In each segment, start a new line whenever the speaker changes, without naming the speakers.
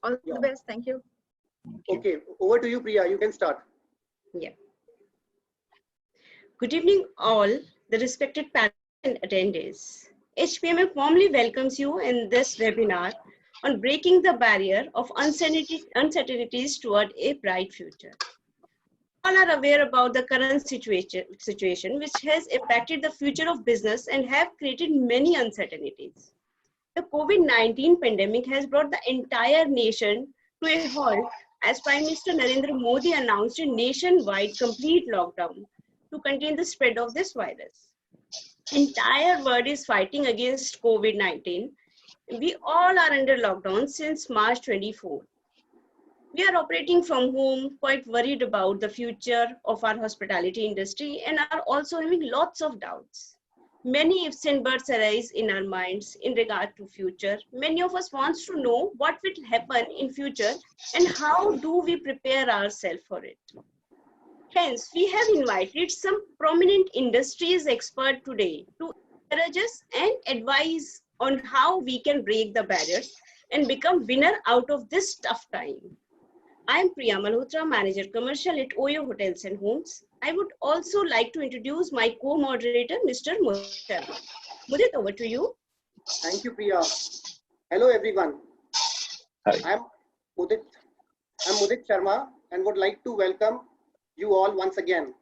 All
Yeah.
the best. Thank you.
Okay, over to you, Priya. You can start.
Yeah. Good evening, all the respected panel and attendees. HPMA warmly welcomes you in this webinar on breaking the barrier of uncertainties toward a bright future. All are aware about the current situation which has impacted the future of business and have created many uncertainties. The COVID-19 pandemic has brought the entire nation to a halt as Prime Minister Narendra Modi announced a nationwide complete lockdown to contain the spread of this virus. Entire world is fighting against COVID-19. We all are under lockdown since March 24. We are operating from home, quite worried about the future of our hospitality industry and are also having lots of doubts. Many ifs and buts arise in our minds in regard to future. Many of us wants to know what will happen in future and how do we prepare ourselves for it. Hence, we have invited some prominent industries expert today to encourage us and advise on how we can break the barriers and become winner out of this tough time. I am Priya Malhotra, Manager Commercial at Oyo Hotels and Homes. I would also like to introduce my co-moderator, Mr. Mudit Sharma. Mudit, over to you.
Thank you, Priya. Hello, everyone.
Hi.
I'm Mudit Sharma and would like to welcome you all once again.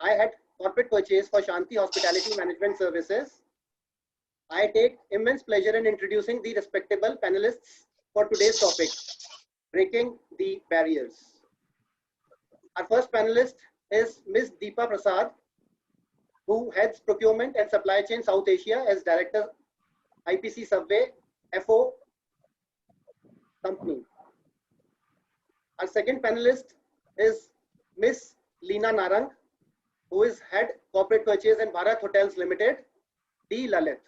I had corporate purchase for Shanti Hospitality Management Services. I take immense pleasure in introducing the respectable panelists for today's topic, breaking the barriers. Our first panelist is Ms. Deepa Prasad, who heads Procurement and Supply Chain South Asia as Director, IPC Subway, FO Company. Our second panelist is Ms. Leena Narang, who is Head Corporate Purchase in Bharat Hotels Limited, D. Lalit.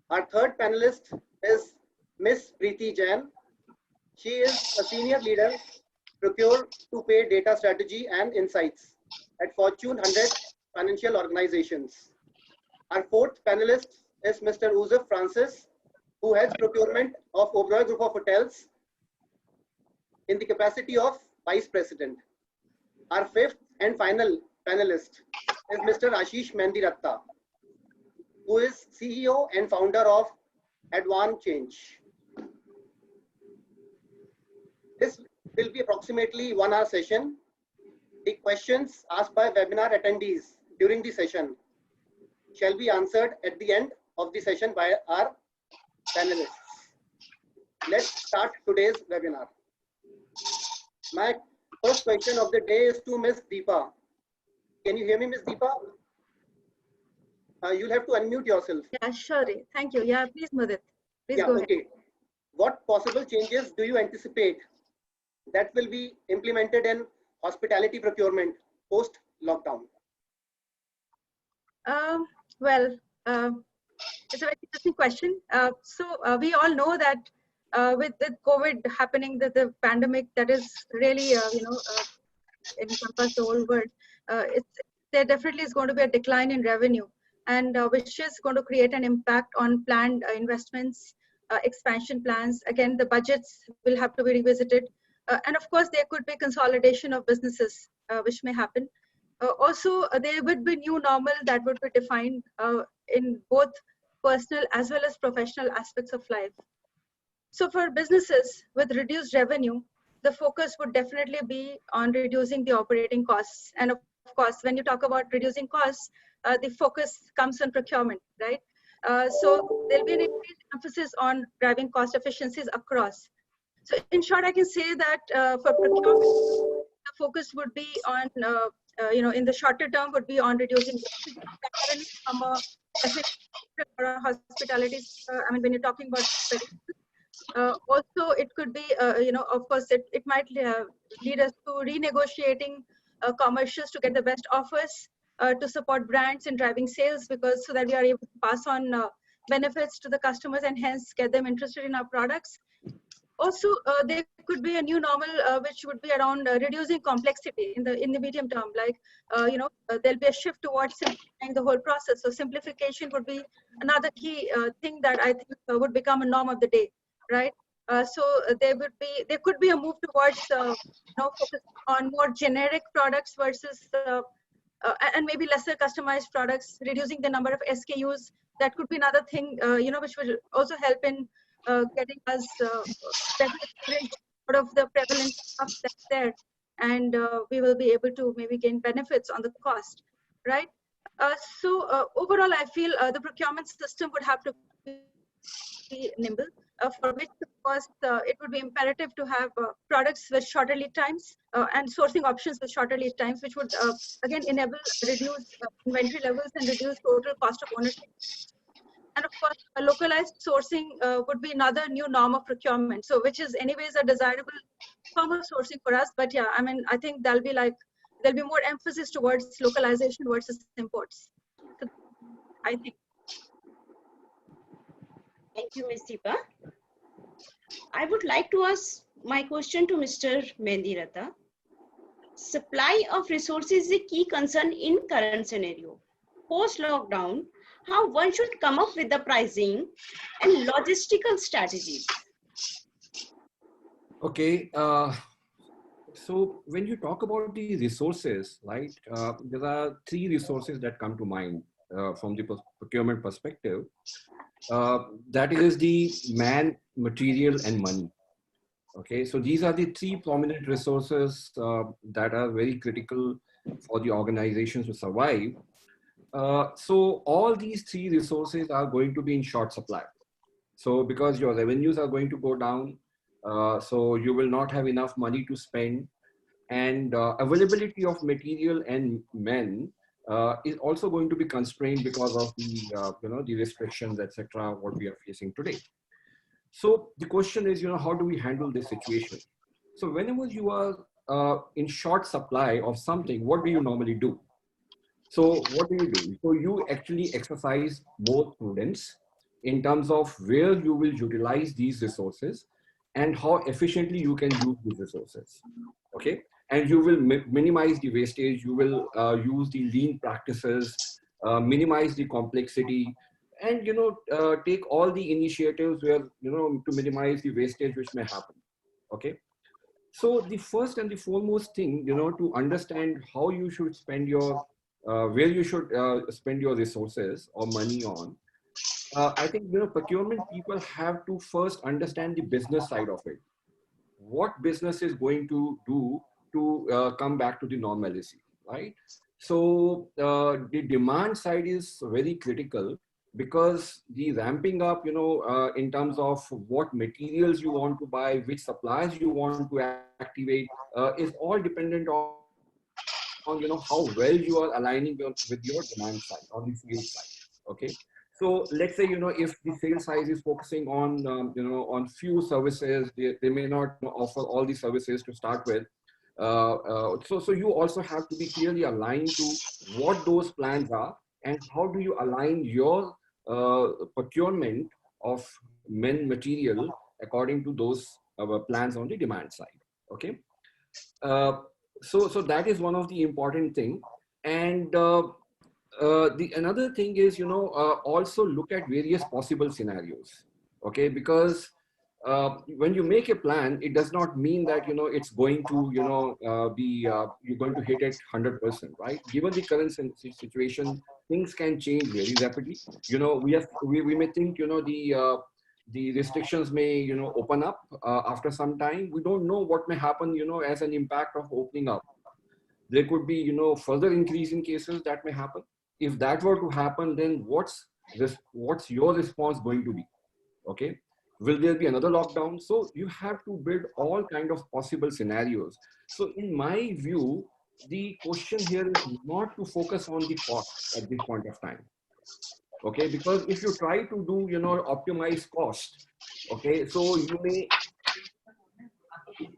Our third panelist is Ms. Preeti Jain. She is a Senior Leader, Procure to Pay Data Strategy and Insights at Fortune 100 Financial Organizations. Our fourth panelist is Mr. Uzef Francis, who heads procurement of Oberoi Group of Hotels in the capacity of Vice President. Our fifth and final panelist is Mr. Ashish Mendiratta, who is CEO and founder of Advan Change. This will be approximately 1 hour session. The questions asked by webinar attendees during the session shall be answered at the end of the session by our panelists. Let's start today's webinar. My first question of the day is to Ms. Deepa. Can you hear me, Ms. Deepa? You'll have to unmute yourself.
Yeah, sure. Thank you. Yeah, please, Mudit. Please go ahead.
Okay. What possible changes do you anticipate that will be implemented in hospitality procurement post lockdown?
Well, it's a very interesting question. We all know that with the COVID happening, the pandemic that is really, encompassed the whole world, there definitely is going to be a decline in revenue, and which is going to create an impact on planned investments, expansion plans. Again, the budgets will have to be revisited. And of course, there could be consolidation of businesses, which may happen. There would be new normal that would be defined in both personal as well as professional aspects of life. So for businesses with reduced revenue, the focus would definitely be on reducing the operating costs. And of course, when you talk about reducing costs, the focus comes on procurement, right? So there'll be an increased emphasis on driving cost efficiencies across. So in short, I can say that for procurement, the focus would be on, in the shorter term would be on reducing primarily from a hospitality. When you're talking about also it could be, of course, it might lead us to renegotiating commercials to get the best offers to support brands in driving sales, because so that we are able to pass on benefits to the customers and hence get them interested in our products. Also, there could be a new normal which would be around reducing complexity in the medium term. Like, there'll be a shift towards simplifying the whole process. So simplification would be another key thing that I think would become a norm of the day, right? So there could be a move towards focus on more generic products versus and maybe lesser customized products, reducing the number of SKUs. That could be another thing, which will also help in getting us better coverage out of the prevalent stuff that's there, and we will be able to maybe gain benefits on the cost, right? So overall, I feel the procurement system would have to be nimble, for which, of course, it would be imperative to have products with shorter lead times and sourcing options with shorter lead times, which would again enable reduce inventory levels and reduce total cost of ownership. And of course, a localized sourcing would be another new norm of procurement. So, which is anyways a desirable form of sourcing for us. But yeah, I mean, I think there'll be more emphasis towards localization versus imports. So, I think.
Thank you, Ms. Deepa. I would like to ask my question to Mr. Mehndiratta. Supply of resources is a key concern in current scenario. Post-lockdown, how one should come up with the pricing and logistical strategies?
Okay, so when you talk about the resources, right, there are three resources that come to mind from the procurement perspective. That is the man, material, and money. Okay, so these are the three prominent resources that are very critical for the organizations to survive. So all these three resources are going to be in short supply. So because your revenues are going to go down, so you will not have enough money to spend, and availability of material and men is also going to be constrained because of the the restrictions, etc. what we are facing today. So the question is, how do we handle this situation? So whenever you are in short supply of something, what do you normally do? So what do you do? So you actually exercise more prudence in terms of where you will utilize these resources and how efficiently you can use these resources. Okay, and you will minimize the wastage. You will use the lean practices, minimize the complexity, and take all the initiatives where to minimize the wastage which may happen. Okay, so the first and the foremost thing, to understand how you should spend your where you should spend your resources or money on. I think procurement people have to first understand the business side of it. What business is going to do to come back to the normalcy, right? So the demand side is very critical, because the ramping up, in terms of what materials you want to buy, which suppliers you want to activate, is all dependent on how well you are aligning with your demand side or the sales side. Okay. So let's say, if the sales side is focusing on, on few services, they may not offer all the services to start with. So you also have to be clearly aligned to what those plans are, and how do you align your procurement of men material according to those plans on the demand side. Okay. So that is one of the important thing. And the another thing is, also look at various possible scenarios. Okay, because when you make a plan, it does not mean that it's going to you're going to hit it 100%, right? Given the current situation, things can change very rapidly. We may think the restrictions may open up after some time. We don't know what may happen as an impact of opening up. There could be further increase in cases that may happen. If that were to happen, then what's your response going to be? Okay, will there be another lockdown? So you have to build all kind of possible scenarios. So in my view, the question here is not to focus on the cost at this point of time. Okay, because if you try to do optimize cost, okay, so you may okay.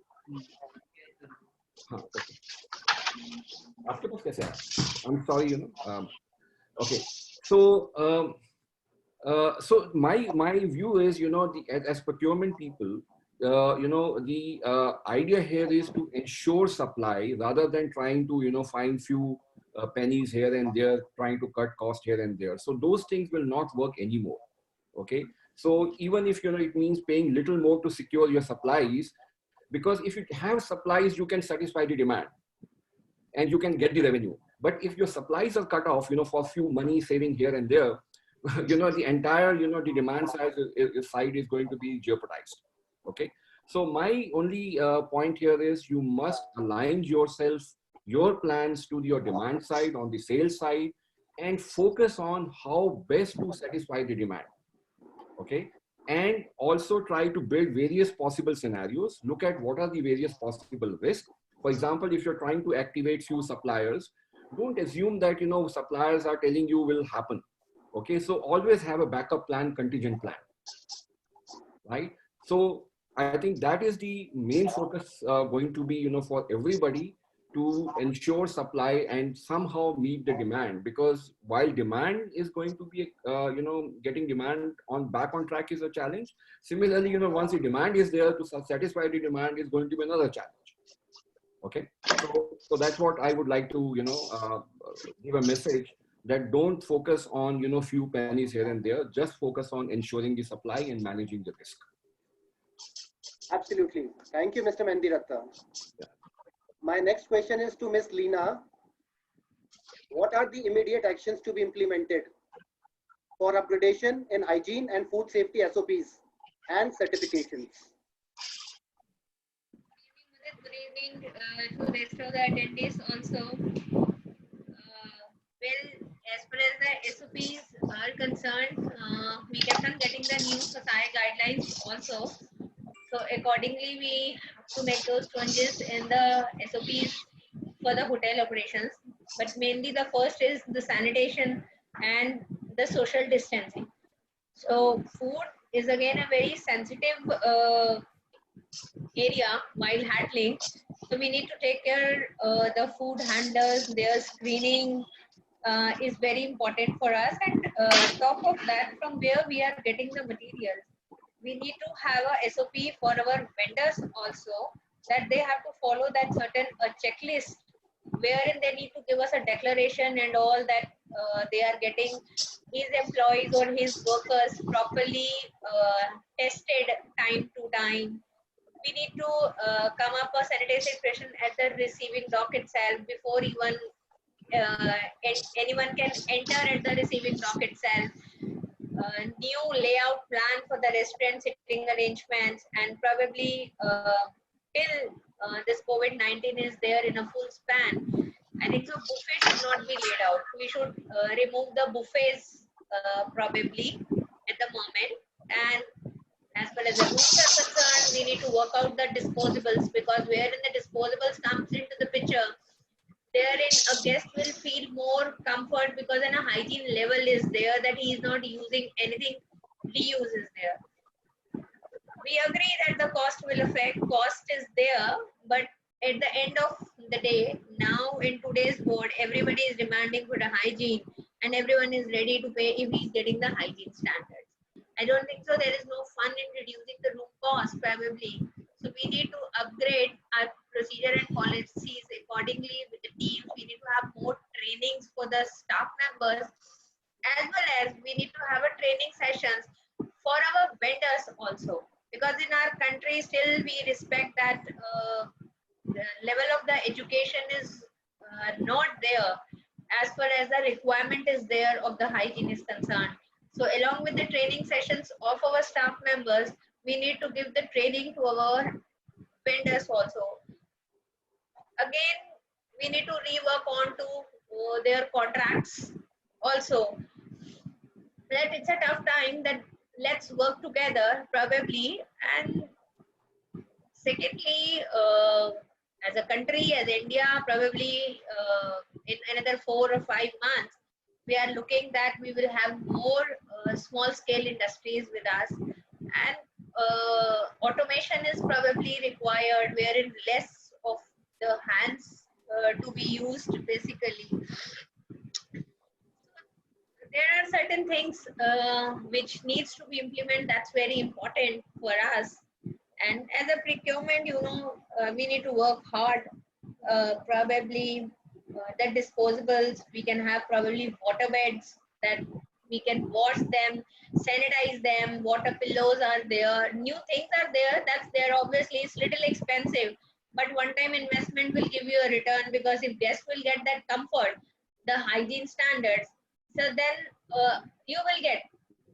I'm sorry, okay. So so my view is, as procurement people, the idea here is to ensure supply rather than trying to find few pennies here and there, trying to cut cost here and there. So those things will not work anymore. Okay, So even if, it means paying little more to secure your supplies, because if you have supplies, you can satisfy the demand and you can get the revenue. But if your supplies are cut off, for a few money saving here and there, the entire, the demand side is going to be jeopardized. Okay. So my only point here is you must align yourself, your plans to your demand side on the sales side, and focus on how best to satisfy the demand. Okay. And also try to build various possible scenarios. Look at what are the various possible risks. For example, if you're trying to activate few suppliers, don't assume that, suppliers are telling you will happen. Okay. So always have a backup plan, contingent plan, right? So I think that is the main focus going to be, for everybody, to ensure supply and somehow meet the demand, because while demand is going to be, getting demand back on track is a challenge. Similarly, once the demand is there, to satisfy the demand is going to be another challenge. Okay. So that's what I would like to, give a message, that don't focus on, few pennies here and there, just focus on ensuring the supply and managing the risk.
Absolutely. Thank you, Mr. Mendiratta.
Yeah.
My next question is to Ms. Leena. What are the immediate actions to be implemented for upgradation in hygiene and food safety SOPs and certifications?
Good evening to the rest of the attendees also. Well, as far as the SOPs are concerned, we kept on getting the new FSSAI guidelines also. So accordingly, we have to make those changes in the SOPs for the hotel operations. But mainly the first is the sanitation and the social distancing. So food is again a very sensitive area while handling. So we need to take care the food handlers, their screening is very important for us. And top of that, from where we are getting the materials, we need to have a SOP for our vendors also, that they have to follow that certain checklist, wherein they need to give us a declaration and all, that they are getting his employees or his workers properly tested time to time. We need to come up a sanitation expression at the receiving dock itself before even anyone can enter at the receiving dock itself. New layout plan for the restaurant sitting arrangements, and probably till this COVID-19 is there in a full span, I think so buffet should not be laid out. We should remove the buffets probably at the moment. And as far as the rooms are concerned, we need to work out the disposables, because wherein the disposables comes into the picture, therein a guest will feel more comfort, because then a hygiene level is there, that he is not using anything, reuse is there. We agree that the cost will affect, cost is there, but at the end of the day, now in today's world, everybody is demanding for the hygiene, and everyone is ready to pay if he's getting the hygiene standards. I don't think so there is no fun in reducing the room cost probably. So we need to upgrade our procedure and policies accordingly with the teams. We need to have more trainings for the staff members, as well as we need to have a training sessions for our vendors also. Because in our country still we respect that the level of the education is not there as far as the requirement is there of the hygiene is concerned. So along with the training sessions of our staff members, we need to give the training to our vendors also. Again, we need to rework on to their contracts also. That it's a tough time, that let's work together probably. And secondly, as a country, as India, probably in another 4 or 5 months, we are looking that we will have more small scale industries with us, and automation is probably required, wherein less of the hands to be used basically. There are certain things which needs to be implemented, that's very important for us. And as a procurement, we need to work hard. Probably the disposables, we can have probably water beds, that We can wash them, sanitize them, water pillows are there, new things are there. That's there. Obviously, it's little expensive, but one-time investment will give you a return, because if guests will get that comfort, the hygiene standards, so then you will get,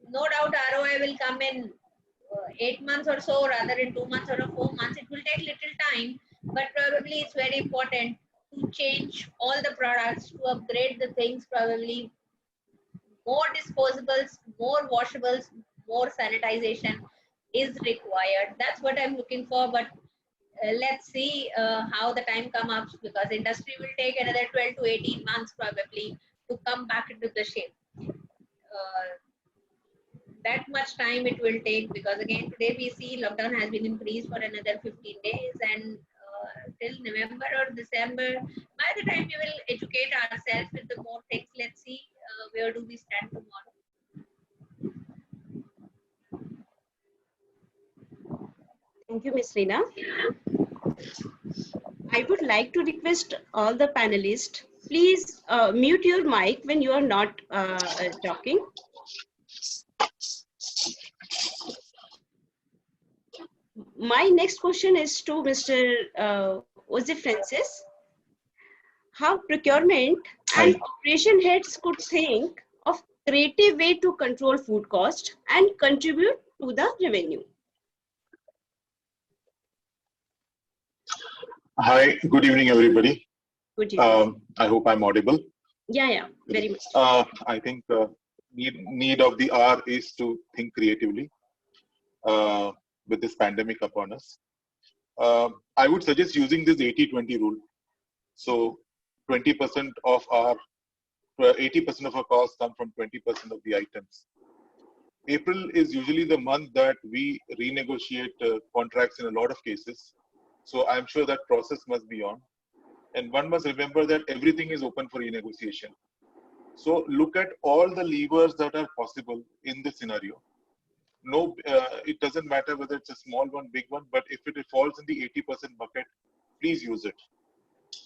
no doubt, ROI will come in 8 months or so, rather in 2 months or 4 months. It will take little time, but probably it's very important to change all the products, to upgrade the things, probably more disposables, more washables, more sanitization is required. That's what I'm looking for. But let's see how the time comes up, because industry will take another 12 to 18 months probably to come back into the shape. That much time it will take, because again today we see lockdown has been increased for another 15 days, and till November or December, by the time we will educate ourselves with the more things. Let's see where do we stand tomorrow.
Thank you, Ms. Reena. I would like to request all the panelists, please mute your mic when you are not talking. My next question is to Mr. Jose Francis. How procurement and operation heads could think of creative way to control food cost and contribute to the revenue.
Hi, good evening, everybody.
Good evening.
I hope I'm audible.
Yeah, very much.
I think need of the hour is to think creatively with this pandemic upon us. I would suggest using this 80-20 rule. So 20% of our 80% of our costs come from 20% of the items. April is usually the month that we renegotiate contracts in a lot of cases. So I'm sure that process must be on. And one must remember that everything is open for renegotiation. So look at all the levers that are possible in this scenario. No, it doesn't matter whether it's a small one, big one, but if it falls in the 80% bucket, please use it.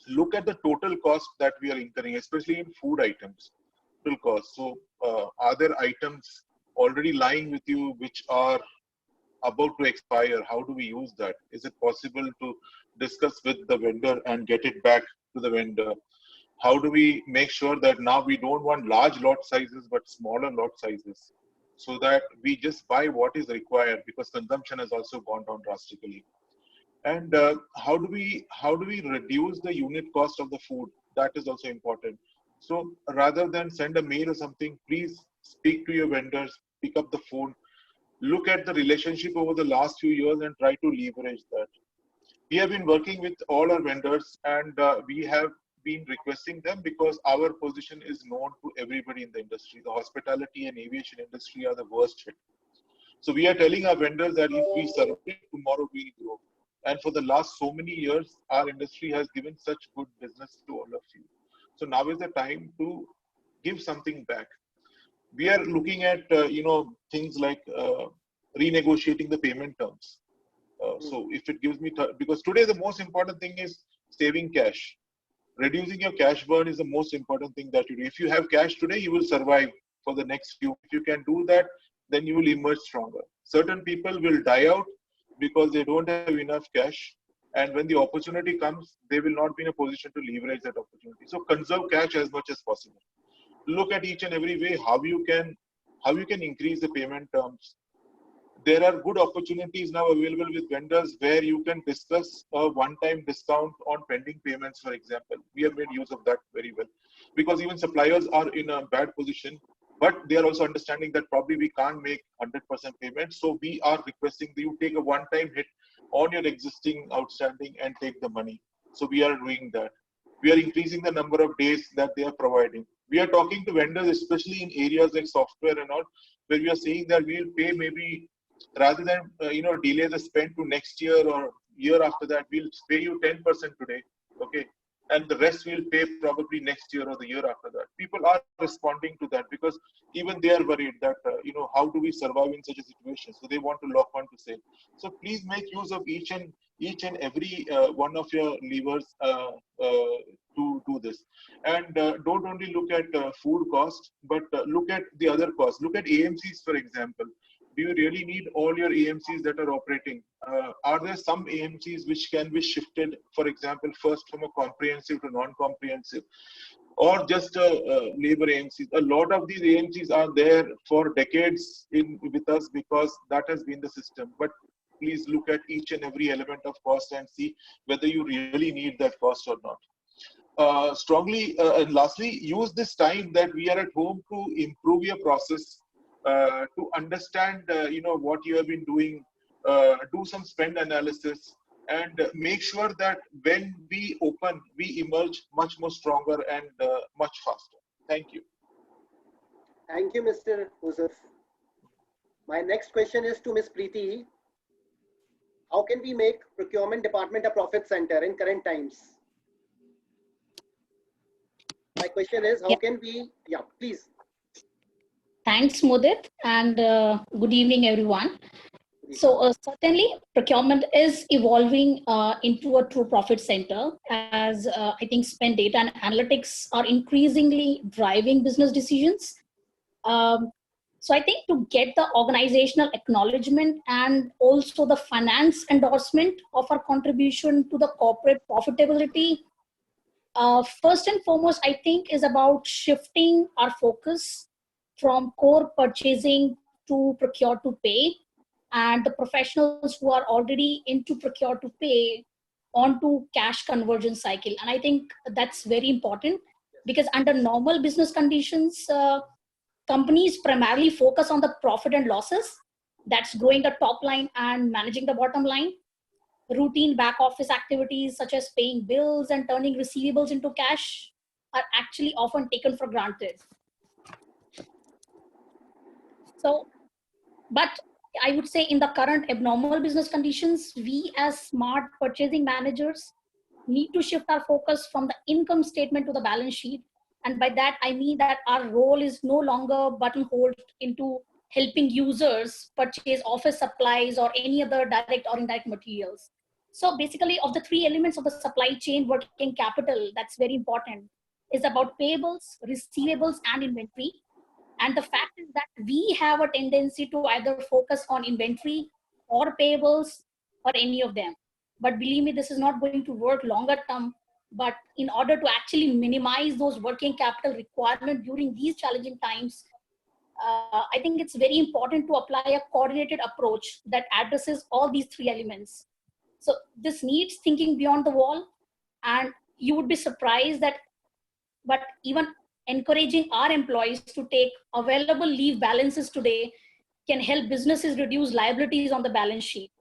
Look at the total cost that we are incurring, especially in food items, total cost. So are there items already lying with you which are about to expire? How do we use that? Is it possible to discuss with the vendor and get it back to the vendor? How do we make sure that now we don't want large lot sizes but smaller lot sizes, so that we just buy what is required, because consumption has also gone down drastically? And how do we reduce the unit cost of the food? That is also important. So rather than send a mail or something, please speak to your vendors, pick up the phone, look at the relationship over the last few years and try to leverage that. We have been working with all our vendors, and we have been requesting them because our position is known to everybody in the industry. The hospitality and aviation industry are the worst hit. So we are telling our vendors that if we survive, tomorrow we'll grow. And for the last so many years, our industry has given such good business to all of you. So now is the time to give something back. We are looking at things like renegotiating the payment terms. So if it gives me, because today the most important thing is saving cash. Reducing your cash burn is the most important thing that you do. If you have cash today, you will survive for the next few. If you can do that, then you will emerge stronger. Certain people will die out because they don't have enough cash. And when the opportunity comes, they will not be in a position to leverage that opportunity. So conserve cash as much as possible. Look at each and every way how you can increase the payment terms. There are good opportunities now available with vendors where you can discuss a one-time discount on pending payments, for example. We have made use of that very well, because even suppliers are in a bad position, but they are also understanding that probably we can't make 100% payments. So we are requesting that you take a one-time hit on your existing outstanding and take the money. So we are doing that. We are increasing the number of days that they are providing. We are talking to vendors, especially in areas like software and all, where we are saying that we will pay maybe, rather than delay the spend to next year or year after that, we'll pay you 10% today, okay, and the rest we'll pay probably next year or the year after that. People are responding to that because even they are worried that how do we survive in such a situation? So they want to lock on to sale. So please make use of each and every one of your levers to do this. And don't only look at food cost, but look at the other costs. Look at AMCs, for example. Do you really need all your AMCs that are operating? Are there some AMCs which can be shifted, for example, first from a comprehensive to non-comprehensive, or just labor AMCs? A lot of these AMCs are there for decades with us because that has been the system. But please look at each and every element of cost and see whether you really need that cost or not. Strongly, and lastly, use this time that we are at home to improve your process, to understand what you have been doing, do some spend analysis, and make sure that when we open, we emerge much more stronger and much faster. Thank you.
Thank you, Mr. Joseph. My next question is to Ms. Preeti. How can we make procurement department a profit center in current times? My question is, how can we, please.
Thanks, Mudit, and good evening, everyone. So certainly, procurement is evolving into a true profit center as I think spend data and analytics are increasingly driving business decisions. So I think to get the organizational acknowledgement and also the finance endorsement of our contribution to the corporate profitability, first and foremost, I think is about shifting our focus from core purchasing to procure to pay, and the professionals who are already into procure to pay onto cash conversion cycle. And I think that's very important because under normal business conditions, companies primarily focus on the profit and losses. That's growing the top line and managing the bottom line. Routine back office activities such as paying bills and turning receivables into cash are actually often taken for granted. So, but I would say in the current abnormal business conditions, we as smart purchasing managers need to shift our focus from the income statement to the balance sheet. And by that, I mean that our role is no longer buttonholed into helping users purchase office supplies or any other direct or indirect materials. So basically, of the three elements of the supply chain working capital, that's very important, is about payables, receivables, and inventory. And the fact is that we have a tendency to either focus on inventory or payables or any of them. But believe me, this is not going to work longer term. But in order to actually minimize those working capital requirements during these challenging times, I think it's very important to apply a coordinated approach that addresses all these three elements. So this needs thinking beyond the wall, and you would be surprised that, but even encouraging our employees to take available leave balances today can help businesses reduce liabilities on the balance sheet.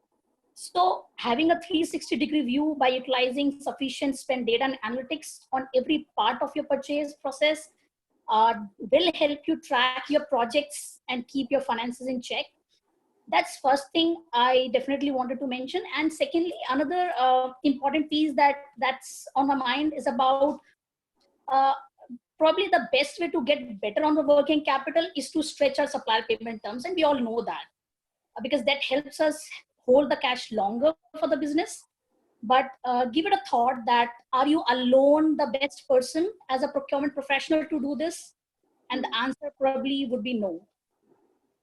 So having a 360-degree view by utilizing sufficient spend data and analytics on every part of your purchase process will help you track your projects and keep your finances in check. That's first thing I definitely wanted to mention. And secondly, another important piece that's on my mind is about probably the best way to get better on the working capital is to stretch our supplier payment terms. And we all know that because that helps us hold the cash longer for the business. But give it a thought that, are you alone the best person as a procurement professional to do this? And the answer probably would be no.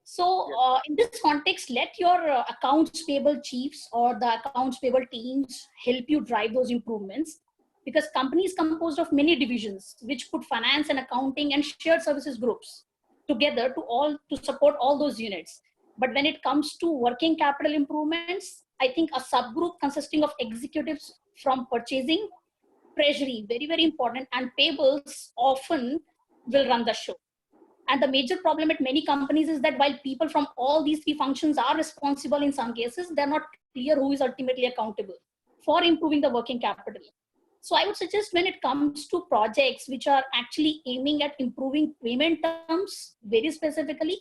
So in this context, let your accounts payable chiefs or the accounts payable teams help you drive those improvements, because companies composed of many divisions, which put finance and accounting and shared services groups together to support all those units. But when it comes to working capital improvements, I think a subgroup consisting of executives from purchasing, treasury, very, very important, and payables often will run the show. And the major problem at many companies is that while people from all these three functions are responsible in some cases, they're not clear who is ultimately accountable for improving the working capital. So I would suggest when it comes to projects which are actually aiming at improving payment terms very specifically,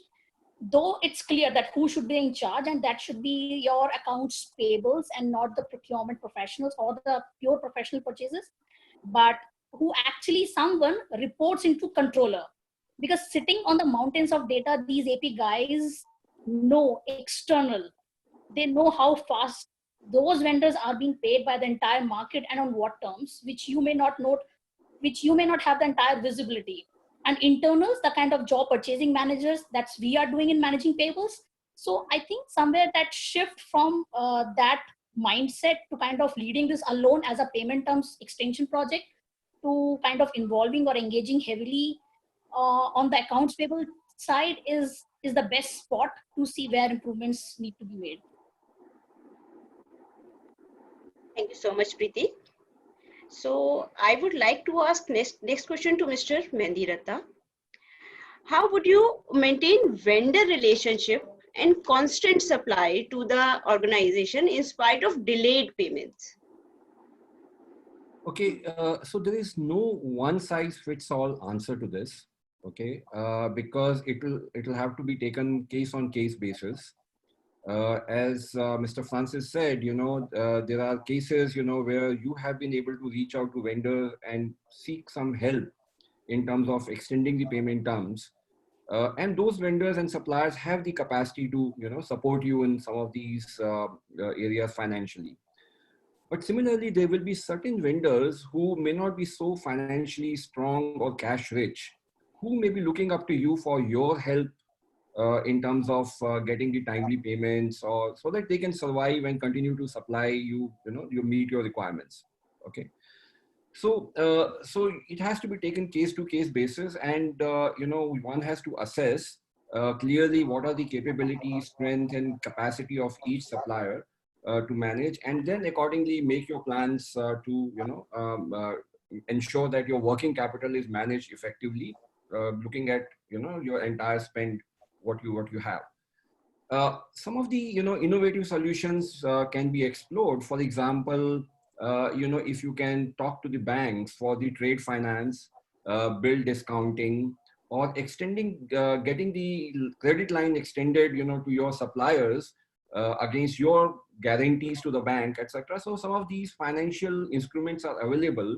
though it's clear that who should be in charge, and that should be your accounts payables and not the procurement professionals or the pure professional purchases, but who actually someone reports into controller. Because sitting on the mountains of data, these AP guys know external. They know how fast those vendors are being paid by the entire market and on what terms, which you may not know which you may not have the entire visibility. And internals, the kind of job purchasing managers that we are doing in managing payables. So I think somewhere that shift from that mindset to kind of leading this alone as a payment terms extension project to kind of involving or engaging heavily on the accounts payable side is the best spot to see where improvements need to be made.
Thank you so much, Preeti. So I would like to ask next question to Mr. Mehndiratta. How would you maintain vendor relationship and constant supply to the organization in spite of delayed payments?
Okay, so there is no one size fits all answer to this. Okay, because it'll have to be taken case on case basis. As Mr. Francis said, there are cases, where you have been able to reach out to vendors and seek some help in terms of extending the payment terms. And those vendors and suppliers have the capacity to, support you in some of these areas financially. But similarly, there will be certain vendors who may not be so financially strong or cash rich, who may be looking up to you for your help in terms of getting the timely payments, or so that they can survive and continue to supply you, you meet your requirements. Okay. So, so it has to be taken case to case basis, and one has to assess clearly what are the capabilities, strength, and capacity of each supplier to manage, and then accordingly make your plans to ensure that your working capital is managed effectively, looking at your entire spend, what you have. Some of the innovative solutions can be explored. For example, if you can talk to the banks for the trade finance, bill discounting, or extending, getting the credit line extended, to your suppliers against your guarantees to the bank, etc. So some of these financial instruments are available,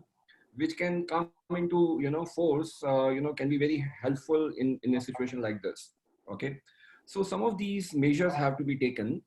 which can come into force, can be very helpful in a situation like this. Okay, so some of these measures have to be taken.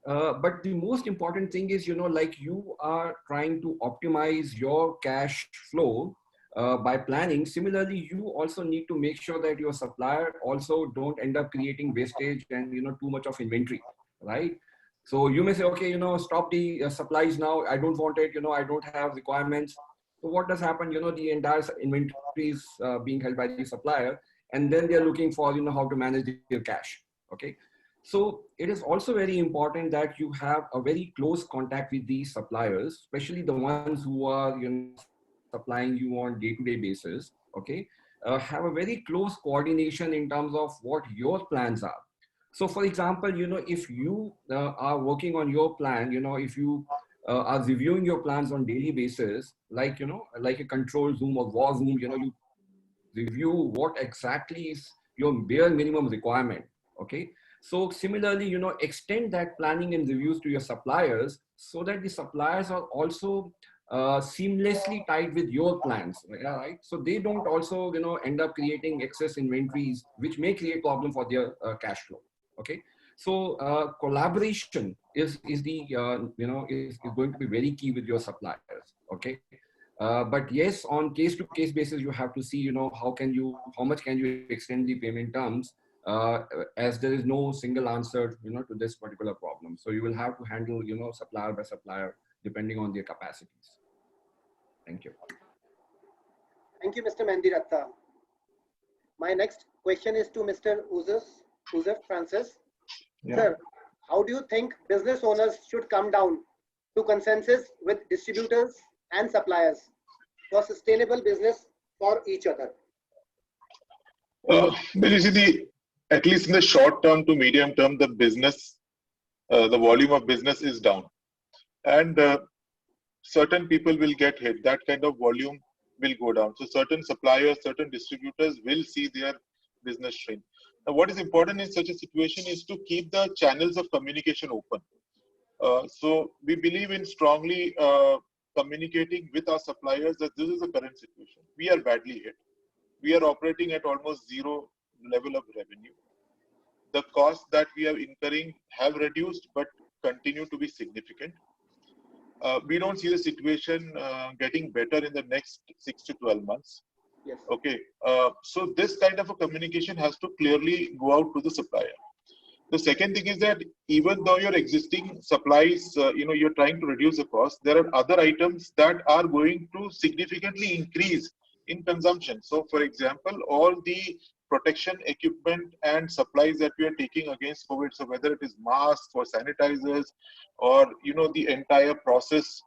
But the most important thing is, like you are trying to optimize your cash flow by planning. Similarly, you also need to make sure that your supplier also don't end up creating wastage and, too much of inventory, right? So you may say, okay, stop the supplies now. I don't want it, I don't have requirements. So what does happen? The entire inventory is being held by the supplier, and then they're looking for, how to manage their cash. Okay. So it is also very important that you have a very close contact with these suppliers, especially the ones who are supplying you on day-to-day basis. Okay, have a very close coordination in terms of what your plans are. So, for example, if you are working on your plan, if you are reviewing your plans on daily basis, like like a control Zoom or war Zoom, you review what exactly is your bare minimum requirement. Okay. So similarly, extend that planning and reviews to your suppliers so that the suppliers are also seamlessly tied with your plans, right? So they don't also, end up creating excess inventories, which may create problem for their cash flow. Okay. So collaboration is the, is going to be very key with your suppliers. Okay. But yes, on case-to-case basis, you have to see, how much can you extend the payment terms, as there is no single answer, to this particular problem. So you will have to handle, supplier by supplier, depending on their capacities. Thank you.
Thank you, Mr. Mehndiratta. My next question is to Mr. Joseph Francis. Yeah. Sir, how do you think business owners should come down to consensus with distributors and suppliers for sustainable business for each other?
At least in the short term to medium term, the business, the volume of business is down, and certain people will get hit. That kind of volume will go down. So certain suppliers, certain distributors will see their business shrink. Now, what is important in such a situation is to keep the channels of communication open. So we believe in strongly communicating with our suppliers that this is the current situation. We are badly hit. We are operating at almost zero level of revenue. The costs that we are incurring have reduced but continue to be significant. we don't see the situation getting better in the next 6 to 12 months.
Yes.
Okay. So this kind of a communication has to clearly go out to the supplier. The second thing is that even though your existing supplies, you're trying to reduce the cost, there are other items that are going to significantly increase in consumption. So for example, all the protection equipment and supplies that we are taking against COVID, so whether it is masks or sanitizers or, the entire process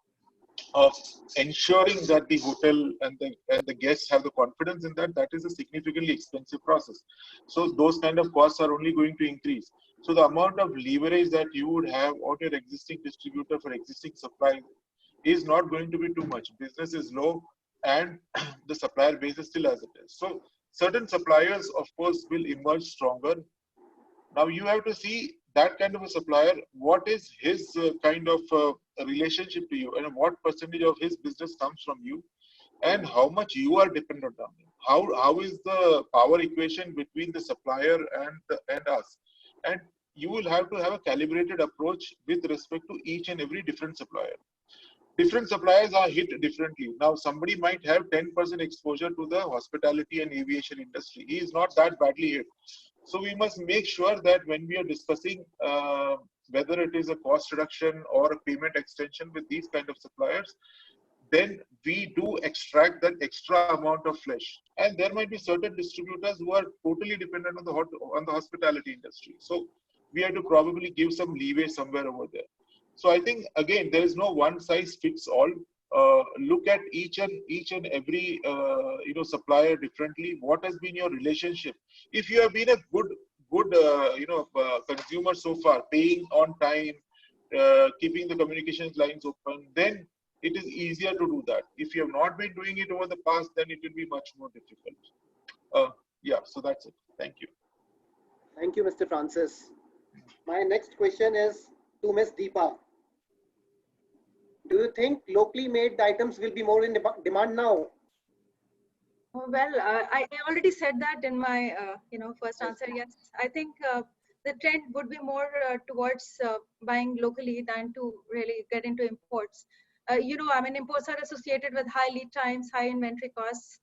of ensuring that the hotel and the guests have the confidence in that, that is a significantly expensive process. So those kind of costs are only going to increase. So the amount of leverage that you would have on your existing distributor for existing supply is not going to be too much. Business is low and the supplier base is still as it is. So certain suppliers, of course, will emerge stronger. Now you have to see that kind of a supplier, what is his kind of relationship to you, and what percentage of his business comes from you, and how much you are dependent on him. How is the power equation between the supplier and us? And you will have to have a calibrated approach with respect to each and every different supplier. Different suppliers are hit differently. Now, somebody might have 10% exposure to the hospitality and aviation industry. He is not that badly hit. So we must make sure that when we are discussing whether it is a cost reduction or a payment extension with these kind of suppliers, then we do extract that extra amount of flesh. And there might be certain distributors who are totally dependent on the hospitality industry. So we have to probably give some leeway somewhere over there. So I think, again, there is no one size fits all. Look at each and every supplier differently. What has been your relationship? If you have been a good consumer so far, paying on time, keeping the communications lines open, then it is easier to do that. If you have not been doing it over the past, then it will be much more difficult. Yeah, so that's it. Thank you.
Thank you, Mr. Francis. My next question is to Ms. Deepa. Do you think locally made items will be more in demand now?
Well, I already said that in my first answer. Yes, I think the trend would be more towards buying locally than to really get into imports. Imports are associated with high lead times, high inventory costs,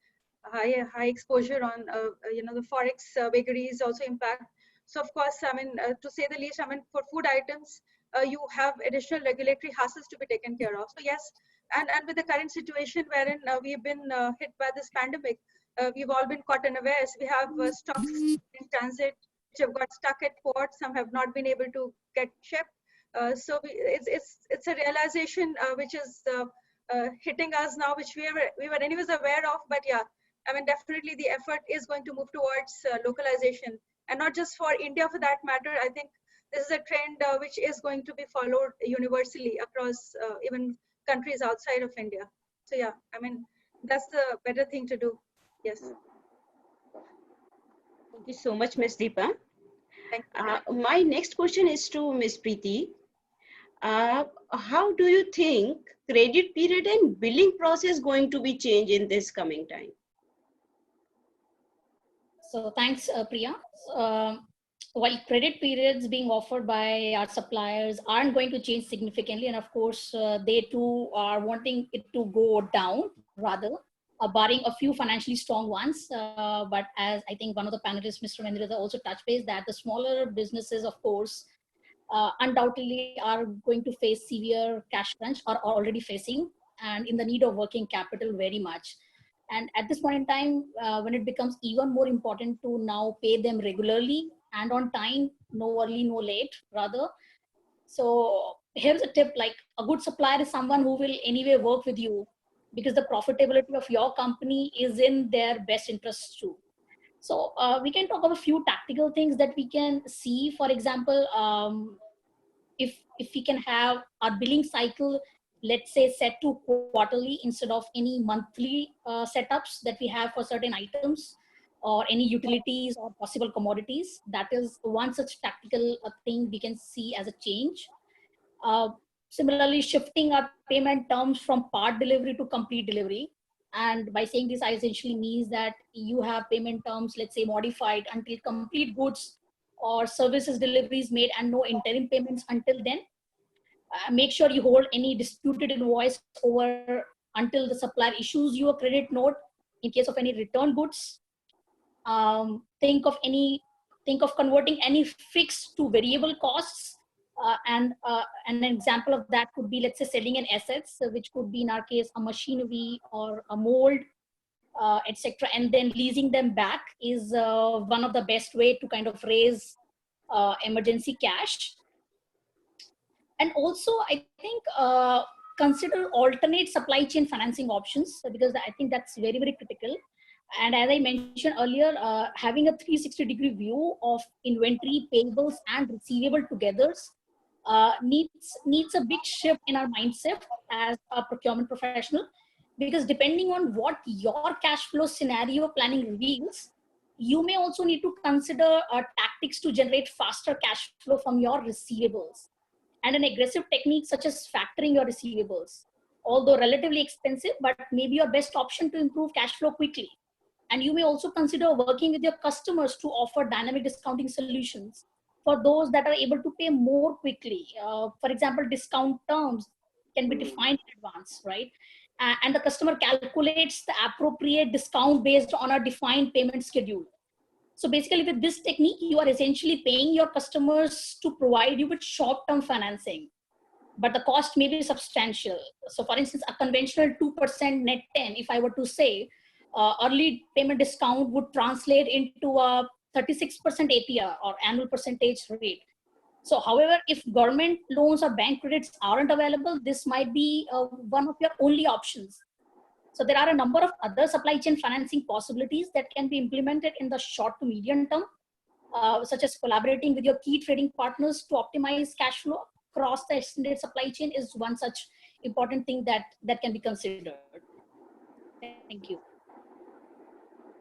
high exposure on the forex vagaries also impact. So of course, to say the least, for food items, you have additional regulatory hassles to be taken care of. So yes, and with the current situation wherein we've been hit by this pandemic, we've all been caught unawares. We have stocks in transit which have got stuck at port. Some have not been able to get shipped. So it's a realization which is hitting us now, which we were anyways aware of. But yeah, definitely the effort is going to move towards localization, and not just for India for that matter. I think this is a trend which is going to be followed universally across even countries outside of India. So yeah, that's the better thing to do. Yes.
Thank you so much, Ms. Deepa.
Thank you.
My next question is to Ms. Preeti. How do you think credit period and billing process going to be changed in this coming time?
So thanks, Priya. While credit periods being offered by our suppliers aren't going to change significantly, and of course, they too are wanting it to go down rather, barring a few financially strong ones. But as I think one of the panelists, Mr. Mendrita, also touched base that the smaller businesses, of course, undoubtedly are going to face severe cash crunch, or are already facing, and in the need of working capital very much. And at this point in time, when it becomes even more important to now pay them regularly and on time, no early, no late, rather. So here's a tip, like a good supplier is someone who will anyway work with you because the profitability of your company is in their best interests too. So we can talk about a few tactical things that we can see. For example, if we can have our billing cycle, let's say, set to quarterly instead of any monthly setups that we have for certain items or any utilities or possible commodities. That is one such tactical thing we can see as a change. Similarly, shifting our payment terms from part delivery to complete delivery. And by saying this, I essentially means that you have payment terms, let's say, modified until complete goods or services deliveries made and no interim payments until then. Make sure you hold any disputed invoice over until the supplier issues you a credit note in case of any return goods. Think of converting any fixed to variable costs. And an example of that could be, let's say, selling an assets, which could be in our case a machinery or a mold, etc., and then leasing them back is one of the best way to kind of raise emergency cash. And also, I think consider alternate supply chain financing options, because I think that's very, very critical. And as I mentioned earlier, having a 360-degree view of inventory, payables, and receivable together needs a big shift in our mindset as a procurement professional, because depending on what your cash flow scenario planning reveals, you may also need to consider tactics to generate faster cash flow from your receivables. And an aggressive technique such as factoring your receivables, although relatively expensive, but maybe your best option to improve cash flow quickly. And you may also consider working with your customers to offer dynamic discounting solutions for those that are able to pay more quickly. For example, discount terms can be defined in advance, right? And the customer calculates the appropriate discount based on a defined payment schedule. So basically, with this technique, you are essentially paying your customers to provide you with short-term financing, but the cost may be substantial. So for instance, a conventional 2% net 10, if I were to say, early payment discount would translate into a 36% APR or annual percentage rate. So however, if government loans or bank credits aren't available, this might be one of your only options. So there are a number of other supply chain financing possibilities that can be implemented in the short to medium term, such as collaborating with your key trading partners to optimize cash flow across the extended supply chain is one such important thing that can be considered. Thank you.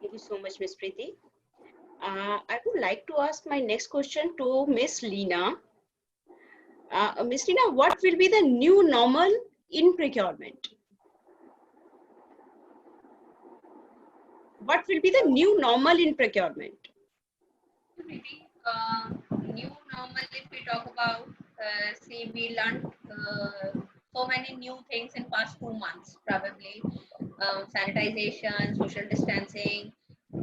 Thank you so much, Ms. Preeti. I would like to ask my next question to Ms. Leena. Ms. Leena, what will be the new normal in procurement? What will be the new normal in procurement?
New normal, if we talk about, see, we learned so many new things in past 2 months, probably. Sanitization, social distancing.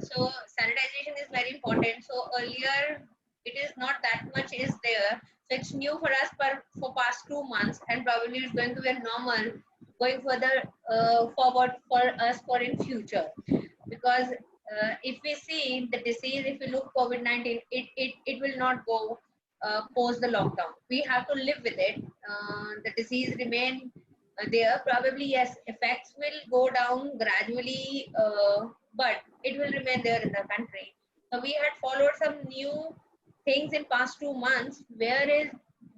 So sanitization is very important. So earlier, it is not that much is there. So it's new for us for past 2 months, and probably it's going to be a normal going further forward for us for in future. Because if we see the disease, if we look COVID-19, it will not go post the lockdown. We have to live with it. The disease remain there. Probably, yes, effects will go down gradually, but it will remain there in the country. So we had followed some new things in past 2 months, whereas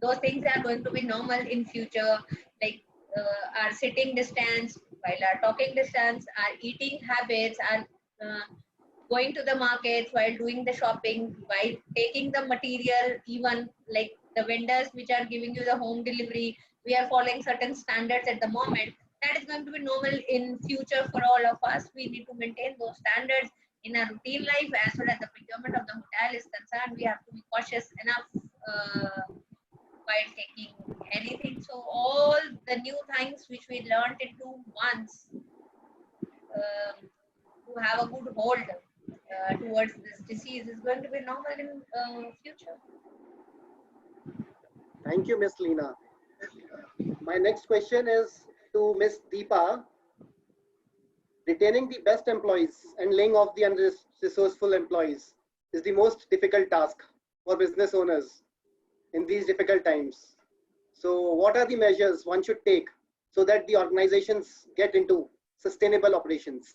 those things are going to be normal in future, like our sitting distance, while our talking distance, our eating habits, our going to the markets, while doing the shopping, while taking the material, even like the vendors which are giving you the home delivery, we are following certain standards at the moment. That is going to be normal in future for all of us. We need to maintain those standards in our routine life. As far as the procurement of the hotel is concerned, we have to be cautious enough while taking anything. So all the new things which we learned in 2 months to have a good hold towards this disease is going to be normal in future.
Thank you, Ms. Leena. My next question is to Ms. Deepa. Retaining the best employees and laying off the unresourceful employees is the most difficult task for business owners in these difficult times. So what are the measures one should take so that the organizations get into sustainable operations?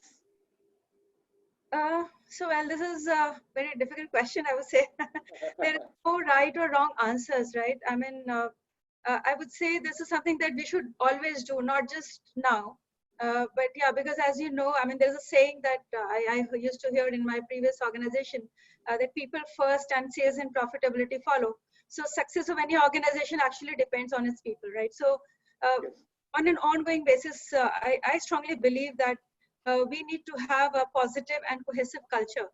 Well, this is a very difficult question, I would say. There is no right or wrong answers, right? I mean, I would say this is something that we should always do, not just now. But yeah, because as you know, I mean, there's a saying that I used to hear in my previous organization, that people first and sales and profitability follow. So success of any organization actually depends on its people, right? So on an ongoing basis, I strongly believe that we need to have a positive and cohesive culture